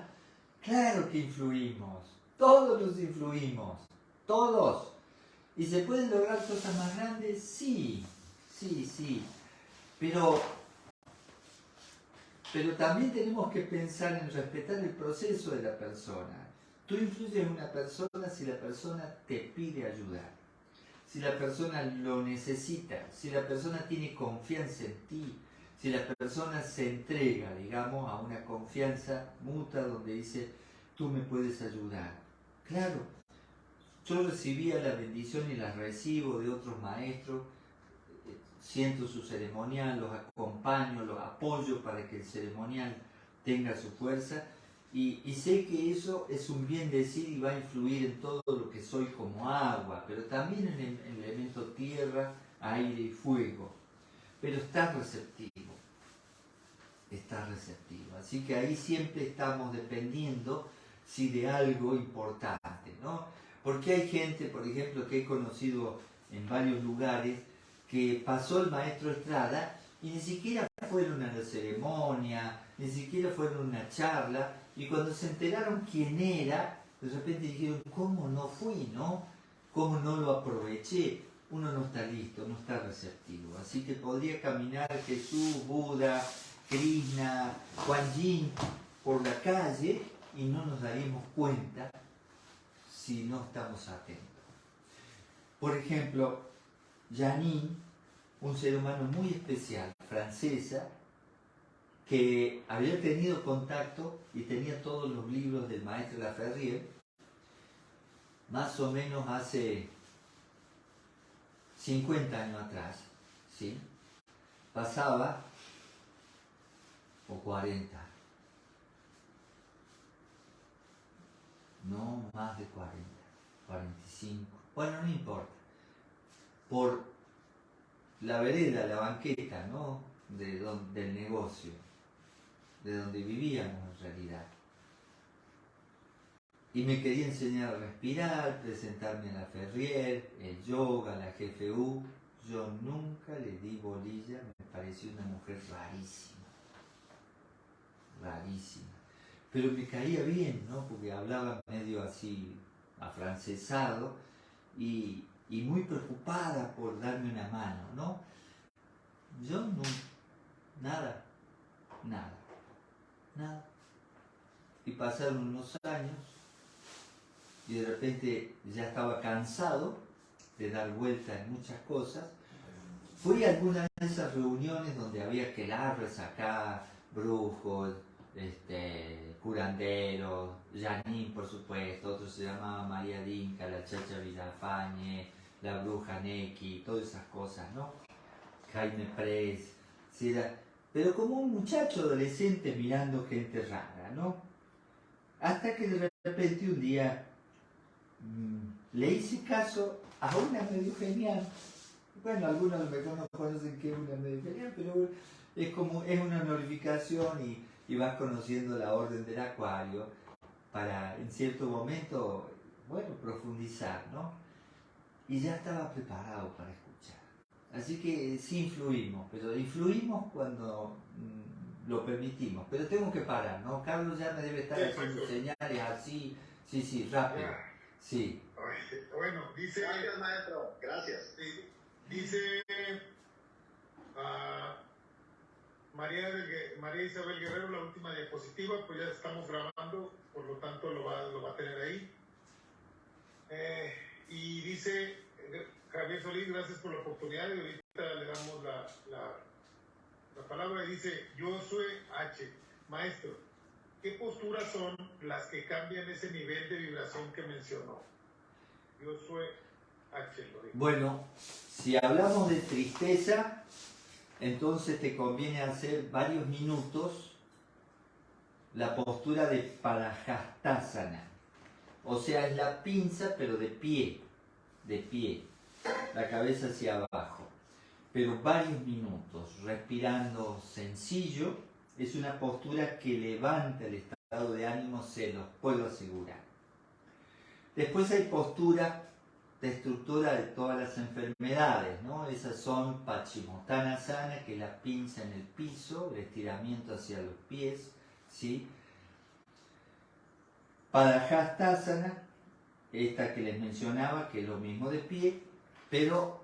Claro que influimos. Todos los influimos. Todos. ¿Y se pueden lograr cosas más grandes? Sí. Pero también tenemos que pensar en respetar el proceso de la persona. Tú influyes en una persona si la persona te pide ayudar, si la persona lo necesita, si la persona tiene confianza en ti, si la persona se entrega, digamos, a una confianza mutua donde dice, tú me puedes ayudar. Claro, yo recibía la bendición y la recibo de otros maestros, siento su ceremonial, los acompaño, los apoyo para que el ceremonial tenga su fuerza y sé que eso es un bien decir y va a influir en todo lo que soy como agua, pero también en el elemento tierra, aire y fuego. Pero está receptivo, Así que ahí siempre estamos dependiendo de algo importante, ¿no? Porque hay gente, por ejemplo, que he conocido en varios lugares, que pasó el maestro Estrada y ni siquiera fueron a la ceremonia, ni siquiera fueron a una charla, y cuando se enteraron quién era, de repente dijeron, ¿cómo no fui, no? ¿Cómo no lo aproveché? Uno no está listo, no está receptivo. Así que podría caminar Jesús, Buda, Krishna, Kuan Yin por la calle y no nos daríamos cuenta si no estamos atentos. Por ejemplo, Janine, un ser humano muy especial, francesa, que había tenido contacto y tenía todos los libros del maestro Laferrière, más o menos hace 50 años atrás, ¿sí? Pasaba, o 40, no más de 40, 45, bueno, no importa, por la vereda, la banqueta, ¿no? Del negocio, de donde vivíamos en realidad. Y me quería enseñar a respirar, presentarme a Laferrière, el yoga, la GFU. Yo nunca le di bolilla, me pareció una mujer rarísima. Pero me caía bien, ¿no? Porque hablaba medio así afrancesado y muy preocupada por darme una mano, ¿no? Yo no, nada. nada. Y pasaron unos años y de repente ya estaba cansado de dar vuelta en muchas cosas. Fui a algunas de esas reuniones donde había quelarres acá, brujos, curanderos, Janín por supuesto, otro se llamaba María Dinka, la Chacha Villafañe, la bruja Neki, todas esas cosas, ¿no? Jaime Press, ¿sí? Pero como un muchacho adolescente mirando gente rara, ¿no? Hasta que de repente un día le hice caso a una medio genial. Bueno, algunos a lo mejor no conocen qué es una medio genial, pero es una notificación y vas conociendo la orden del Acuario para en cierto momento, bueno, profundizar, ¿no? Y ya estaba preparado para escuchar. Así que sí influimos, pero influimos cuando lo permitimos. Pero tengo que parar, ¿no? Carlos ya me debe estar haciendo señales así, sí, rápido. Sí. Bueno, dice... Gracias, maestro. Gracias. Dice María Isabel Guerrero, la última diapositiva, pues ya estamos grabando, por lo tanto lo va a tener ahí. Y dice Javier Solís, gracias por la oportunidad, y ahorita le damos la palabra. Y dice Josué H. Maestro, ¿qué posturas son las que cambian ese nivel de vibración que mencionó? Josué H. lo dijo. Bueno, si hablamos de tristeza, entonces te conviene hacer varios minutos la postura de Parajastasana. O sea, es la pinza, pero de pie, la cabeza hacia abajo. Pero varios minutos, respirando sencillo, es una postura que levanta el estado de ánimo, se los puedo asegurar. Después hay postura de estructura de todas las enfermedades, ¿no? Esas son Paschimottanasana, que es la pinza en el piso, el estiramiento hacia los pies, ¿sí? Parajastasana, esta que les mencionaba, que es lo mismo de pie, pero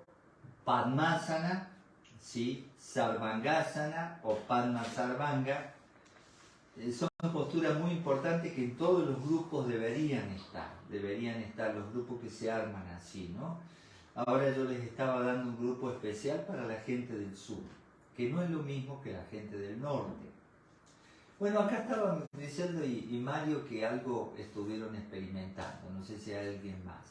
Padmasana, ¿sí? Sarvangasana o Padmasarvanga, son posturas muy importantes que en todos los grupos deberían estar los grupos que se arman así, ¿no? Ahora yo les estaba dando un grupo especial para la gente del sur, que no es lo mismo que la gente del norte. Bueno, acá estaban diciendo y Mario que algo estuvieron experimentando, no sé si hay alguien más.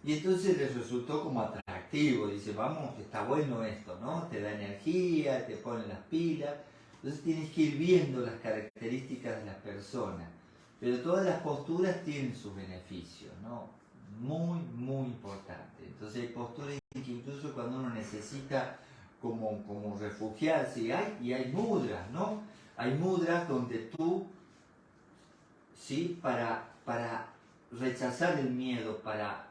Y entonces les resultó como atractivo, dice, vamos, está bueno esto, ¿no? Te da energía, te pone las pilas. Entonces tienes que ir viendo las características de las personas. Pero todas las posturas tienen sus beneficios, ¿no? Muy, muy importante. Entonces hay posturas que incluso cuando uno necesita como refugiarse, y hay mudras, ¿no? Hay mudras donde tú, ¿sí? Para rechazar el miedo, para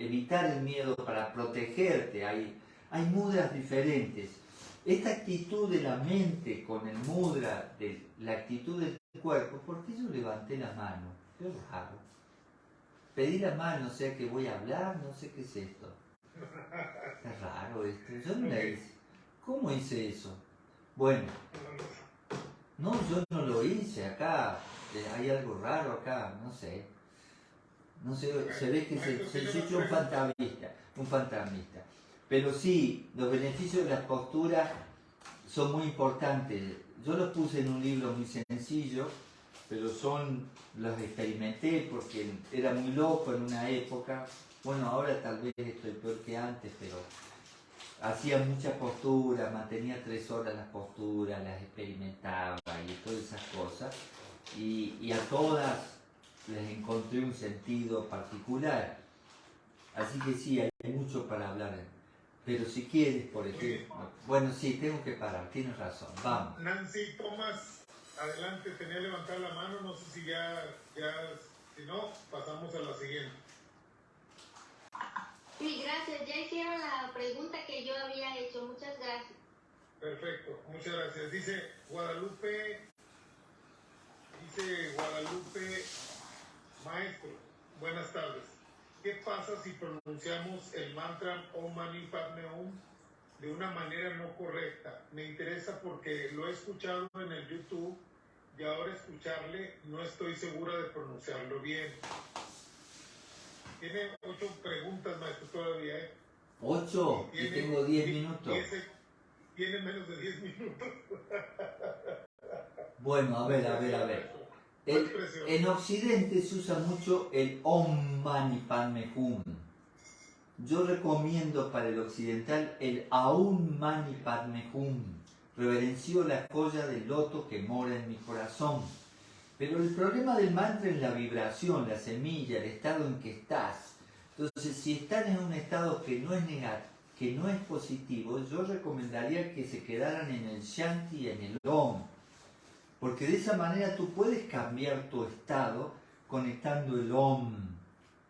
evitar el miedo, para protegerte, hay mudras diferentes. Esta actitud de la mente con el mudra, de la actitud del cuerpo, ¿por qué yo levanté la mano? Qué raro. Pedí la mano, o sea que voy a hablar, no sé qué es esto. Es raro esto, yo no la hice. ¿Cómo hice eso? Bueno, no, yo no lo hice acá, hay algo raro acá, no sé. No sé, se ve que se hizo un fantasmista. Pero sí, los beneficios de las posturas son muy importantes. Yo los puse en un libro muy sencillo, pero los experimenté porque era muy loco en una época. Bueno, ahora tal vez estoy peor que antes, pero hacía muchas posturas, mantenía 3 horas las posturas, las experimentaba y todas esas cosas. Y a todas les encontré un sentido particular. Así que sí, hay mucho para hablar. Pero si quieres, por ejemplo... Bueno, sí, tengo que parar, tienes razón, vamos. Nancy Tomás, adelante, tenía levantada la mano, no sé si si no, pasamos a la siguiente. Sí, gracias, ya hicieron la pregunta que yo había hecho, muchas gracias. Perfecto, muchas gracias. Dice Guadalupe, maestro, buenas tardes. ¿Qué pasa si pronunciamos el mantra Om Mani Padme Hum de una manera no correcta? Me interesa porque lo he escuchado en el YouTube y ahora escucharle no estoy segura de pronunciarlo bien. Tiene 8 preguntas, maestro, todavía, ¿eh? 8 y tengo 10 minutos. Tiene menos de 10 minutos. Bueno, a ver. En Occidente se usa mucho el Om Mani Padme Hum. Yo recomiendo para el occidental el Aum Mani Padme Hum. Reverencio la joya del loto que mora en mi corazón. Pero el problema del mantra es la vibración, la semilla, el estado en que estás. Entonces, si están en un estado que no es negativo, que no es positivo, yo recomendaría que se quedaran en el Shanti y en el Om. Porque de esa manera tú puedes cambiar tu estado conectando el Om,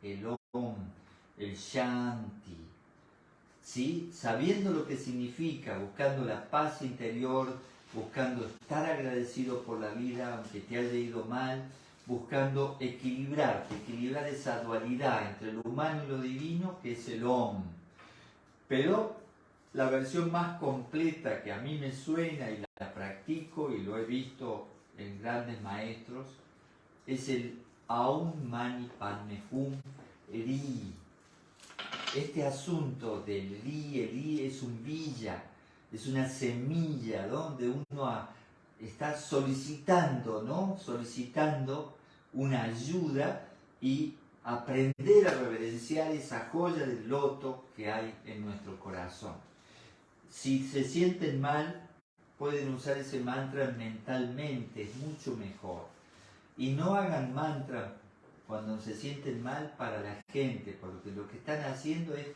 el Shanti, ¿sí? Sabiendo lo que significa, buscando la paz interior, buscando estar agradecido por la vida aunque te haya ido mal, buscando equilibrar esa dualidad entre lo humano y lo divino que es el Om. Pero la versión más completa que a mí me suena y la practico y lo he visto en grandes maestros es el Aum Mani Padme Hum Ri. Este asunto del Ri es un villa, es una semilla donde uno está solicitando, ¿no? Solicitando una ayuda y aprender a reverenciar esa joya del loto que hay en nuestro corazón. Si se sienten mal, pueden usar ese mantra mentalmente, es mucho mejor. Y no hagan mantra cuando se sienten mal para la gente, porque lo que están haciendo es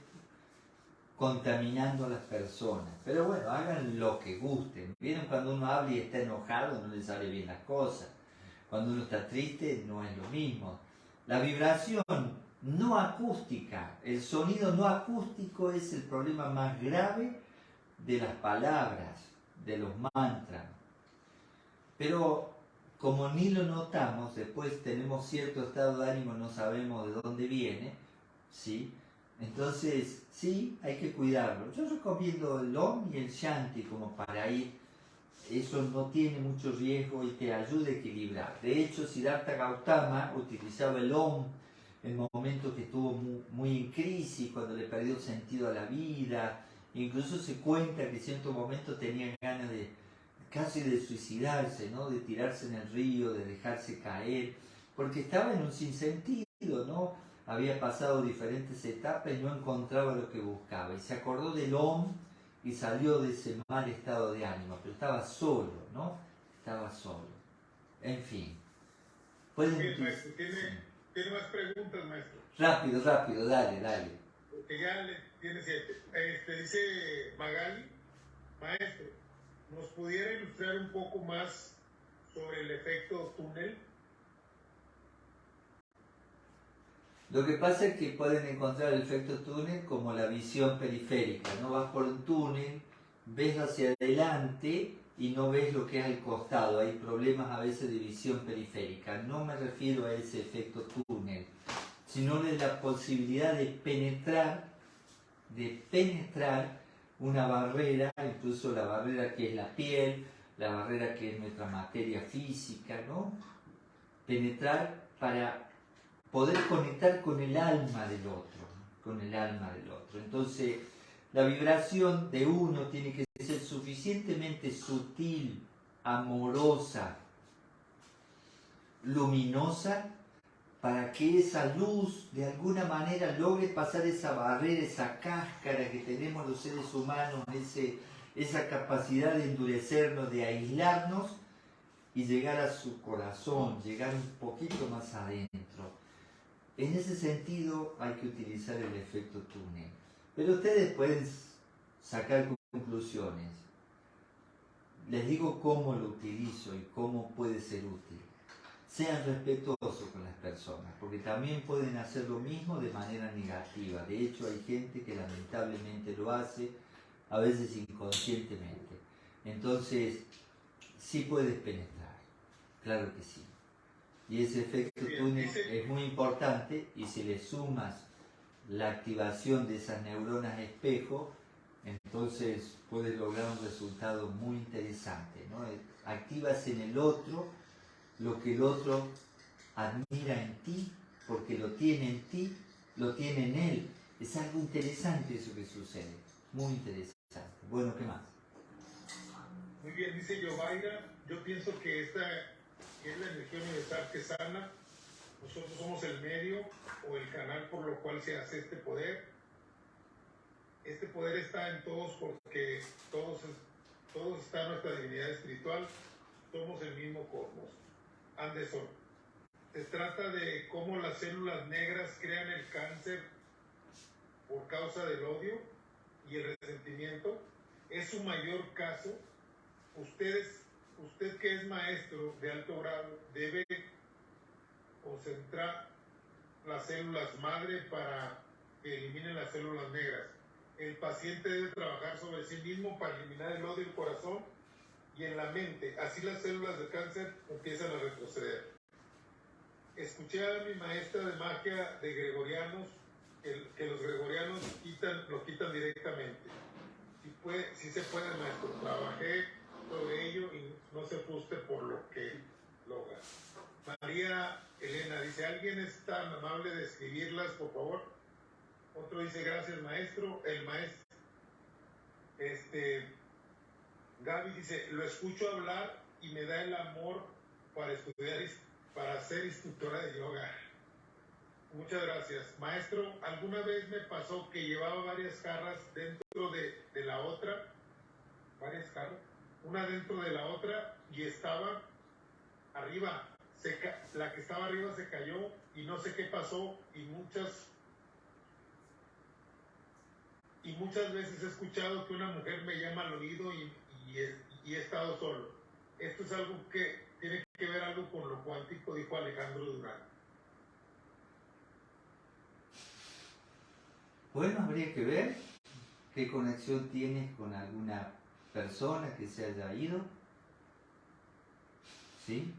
contaminando a las personas. Pero bueno, hagan lo que gusten. ¿Vieron cuando uno habla y está enojado, no le sale bien las cosas? Cuando uno está triste, no es lo mismo. La vibración no acústica, el sonido no acústico es el problema más grave de las palabras, de los mantras. Pero como ni lo notamos, después tenemos cierto estado de ánimo, no sabemos de dónde viene, ¿sí? Entonces, sí, hay que cuidarlo. Yo recomiendo el Om y el Shanti como para ir. Eso no tiene mucho riesgo y te ayuda a equilibrar. De hecho, Siddhartha Gautama utilizaba el Om en momentos que estuvo muy en crisis, cuando le perdió sentido a la vida. Incluso se cuenta que en ciertos momentos tenía ganas de casi de suicidarse, ¿no? De tirarse en el río, de dejarse caer, porque estaba en un sinsentido, ¿no? Había pasado diferentes etapas y no encontraba lo que buscaba. Y se acordó del Om y salió de ese mal estado de ánimo, pero estaba solo, ¿no? Estaba solo. En fin. Bien, maestro, ¿tiene más preguntas, maestro? Rápido, dale. Porque ya tiene 7. Dice Magali, maestro, ¿nos pudiera ilustrar un poco más sobre el efecto túnel? Lo que pasa es que pueden encontrar el efecto túnel como la visión periférica, ¿no? Vas por un túnel, ves hacia adelante y no ves lo que es al costado. Hay problemas a veces de visión periférica. No me refiero a ese efecto túnel, sino de la posibilidad de penetrar una barrera, incluso la barrera que es la piel, la barrera que es nuestra materia física, ¿no? Penetrar para poder conectar con el alma del otro, Entonces, la vibración de uno tiene que ser suficientemente sutil, amorosa, luminosa, para que esa luz de alguna manera logre pasar esa barrera, esa cáscara que tenemos los seres humanos, esa capacidad de endurecernos, de aislarnos y llegar a su corazón, llegar un poquito más adentro. En ese sentido hay que utilizar el efecto túnel. Pero ustedes pueden sacar conclusiones. Les digo cómo lo utilizo y cómo puede ser útil. Sean respetuosos con las personas, porque también pueden hacer lo mismo de manera negativa. De hecho, hay gente que lamentablemente lo hace, a veces inconscientemente. Entonces, sí puedes penetrar, claro que sí. Y ese efecto túnel es muy importante, y si le sumas la activación de esas neuronas espejo, entonces puedes lograr un resultado muy interesante, ¿no? Activas en el otro lo que el otro admira en ti, porque lo tiene en ti, lo tiene en él. Es algo interesante eso que sucede, muy interesante. Bueno, ¿qué más? Muy bien, dice Yovaira, yo pienso que esta es la energía universal que sana. Nosotros somos el medio o el canal por lo cual se hace este poder. Este poder está en todos porque todos está en nuestra divinidad espiritual. Somos el mismo cosmos. Anderson, se trata de cómo las células negras crean el cáncer por causa del odio y el resentimiento. Es su mayor caso. Usted que es maestro de alto grado debe concentrar las células madre para que eliminen las células negras. El paciente debe trabajar sobre sí mismo para eliminar el odio del corazón y en la mente. Así las células de cáncer empiezan a retroceder. Escuché a mi maestra de magia de gregorianos que los gregorianos lo quitan directamente. Si se puede, maestro. Trabajé sobre ello y no se frustre por lo que logra. María Elena dice, ¿alguien es tan amable de escribirlas, por favor? Otro dice, gracias, maestro. El maestro, Gaby dice, lo escucho hablar y me da el amor para estudiar, para ser instructora de yoga. Muchas gracias. Maestro, alguna vez me pasó que llevaba varias jarras dentro de la otra, varias jarras, una dentro de la otra y estaba arriba. La que estaba arriba se cayó y no sé qué pasó y muchas veces he escuchado que una mujer me llama al oído y he estado solo. Esto es algo que tiene que ver algo con lo cuántico, dijo Alejandro Durán. Bueno, habría que ver qué conexión tienes con alguna persona que se haya ido. ¿Sí?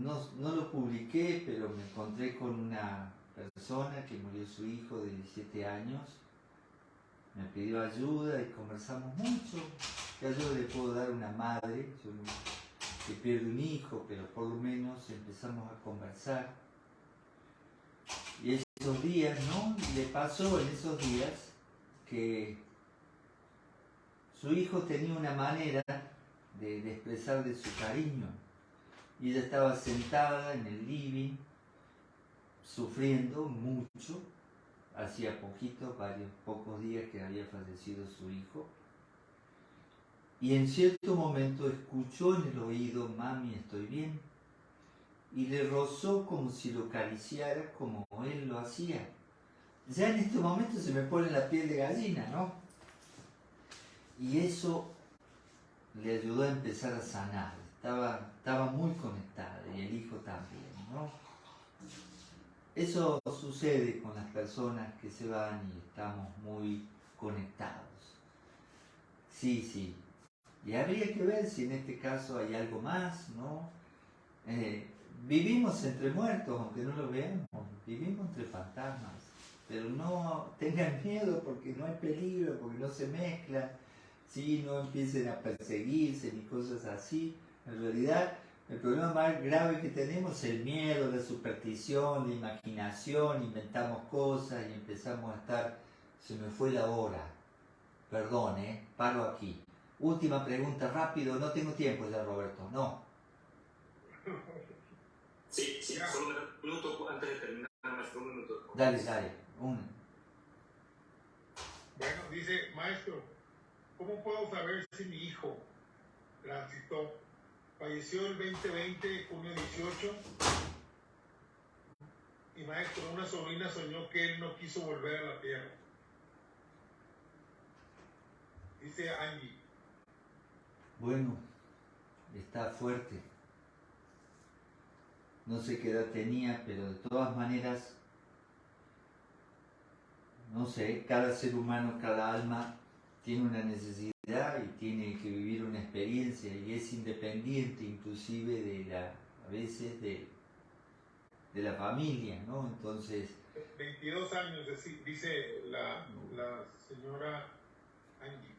No lo publiqué, pero me encontré con una persona que murió su hijo de 17 años. Me pidió ayuda y conversamos mucho. ¿Qué ayuda le puedo dar a una madre? Yo que pierde un hijo, pero por lo menos empezamos a conversar. Y esos días, ¿no? Le pasó en esos días que su hijo tenía una manera de expresarle su cariño. Y ella estaba sentada en el living, sufriendo mucho. Hacía pocos días que había fallecido su hijo. Y en cierto momento escuchó en el oído, mami, estoy bien. Y le rozó como si lo acariciara como él lo hacía. Ya en este momento se me pone la piel de gallina, ¿no? Y eso le ayudó a empezar a sanar. Estaba muy conectada y el hijo también, ¿no? Eso sucede con las personas que se van y estamos muy conectados. Sí. Y habría que ver si en este caso hay algo más, ¿no? Vivimos entre muertos, aunque no lo veamos. Vivimos entre fantasmas. Pero no tengan miedo porque no hay peligro, porque no se mezclan. Sí, no empiecen a perseguirse ni cosas así. En realidad, el problema más grave que tenemos es el miedo, la superstición, la imaginación, inventamos cosas y empezamos a estar, se me fue la hora, perdón, paro aquí. Última pregunta, rápido, no tengo tiempo ya, Roberto, no. Sí, solo me da un minuto antes de terminar, maestro, un minuto. Dale, uno. Bueno, dice, maestro, ¿cómo puedo saber si mi hijo transitó? Falleció el 2020, junio 18. Y maestro, una sobrina soñó que él no quiso volver a la tierra. Dice Angie. Bueno, está fuerte. No sé qué edad tenía, pero de todas maneras, no sé, cada ser humano, cada alma tiene una necesidad y tiene que vivir una experiencia y es independiente inclusive a veces de la familia, ¿no? Entonces... 22 años, dice la señora Angie.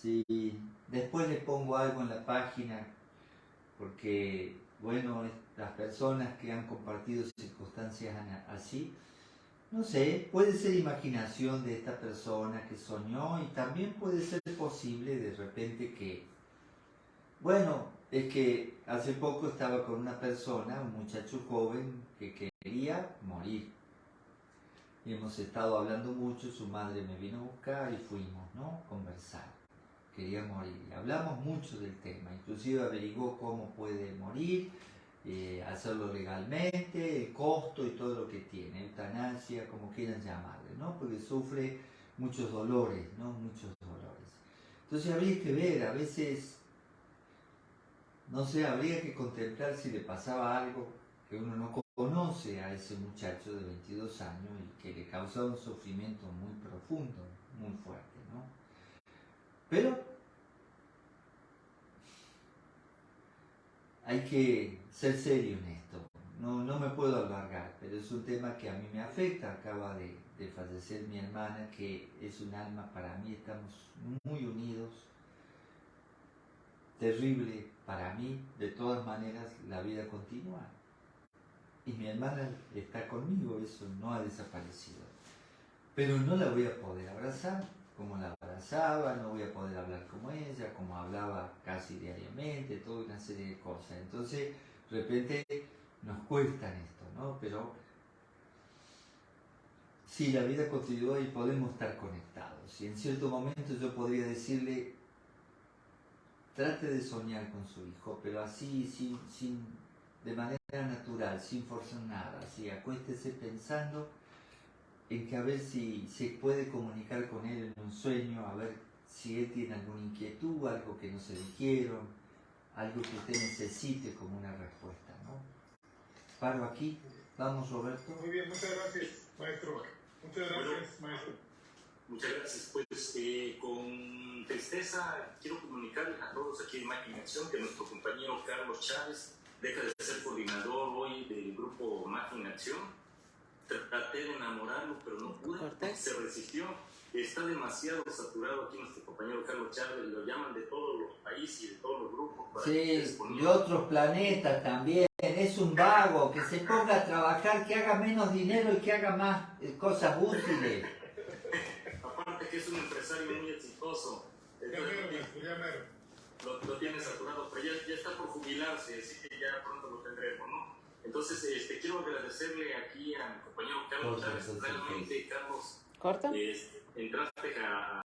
Sí, después le pongo algo en la página, porque, bueno, las personas que han compartido circunstancias así, no sé, puede ser imaginación de esta persona que soñó y también puede ser posible de repente que, bueno, es que hace poco estaba con una persona, un muchacho joven que quería morir. Y hemos estado hablando mucho, su madre me vino a buscar y fuimos, ¿no? Conversar. Quería morir. Hablamos mucho del tema, inclusive averiguó cómo puede morir, hacerlo legalmente, el costo y todo lo que tiene, eutanasia, como quieran llamarle, ¿no? Porque sufre muchos dolores, ¿no? Muchos dolores. Entonces habría que ver, a veces, no sé, habría que contemplar si le pasaba algo que uno no conoce a ese muchacho de 22 años y que le causa un sufrimiento muy profundo, muy fuerte, ¿no? Pero hay que ser serio en esto. No me puedo alargar, pero es un tema que a mí me afecta. Acaba de fallecer mi hermana, que es un alma para mí, estamos muy unidos. Terrible para mí, de todas maneras la vida continúa. Y mi hermana está conmigo, eso no ha desaparecido. Pero no la voy a poder abrazar como la abrazaba, no voy a poder hablar como ella, como hablaba casi diariamente, toda una serie de cosas. Entonces, de repente nos cuestan esto, ¿no? Pero sí, la vida continúa y podemos estar conectados. Y en cierto momento yo podría decirle, trate de soñar con su hijo, pero así, de manera natural, sin forzar nada, así, acuéstese pensando en que a ver si se puede comunicar con él en un sueño, a ver si él tiene alguna inquietud, algo que no se dijeron, algo que usted necesite como una respuesta, ¿no? Paro aquí. Vamos, Roberto. Muy bien, muchas gracias, maestro. Muchas gracias, maestro. Muchas gracias. Pues con tristeza quiero comunicarles a todos aquí en Máquina en Acción que nuestro compañero Carlos Chávez deja de ser coordinador hoy del grupo Máquina en Acción. Traté de enamorarlo, pero no pude, se resistió. Está demasiado saturado aquí nuestro compañero Carlos Chávez, lo llaman de todos los países y de todos los grupos. Sí, de otros planetas también. Es un vago, que se ponga a trabajar, que haga menos dinero y que haga más cosas útiles. Aparte que es un empresario muy exitoso. Lo tiene saturado, pero ya está por jubilarse, así que ya pronto lo tendremos, ¿no? Entonces, quiero agradecerle aquí a mi compañero Carlos Chávez. Realmente, Carlos, ¿Corta? entraste a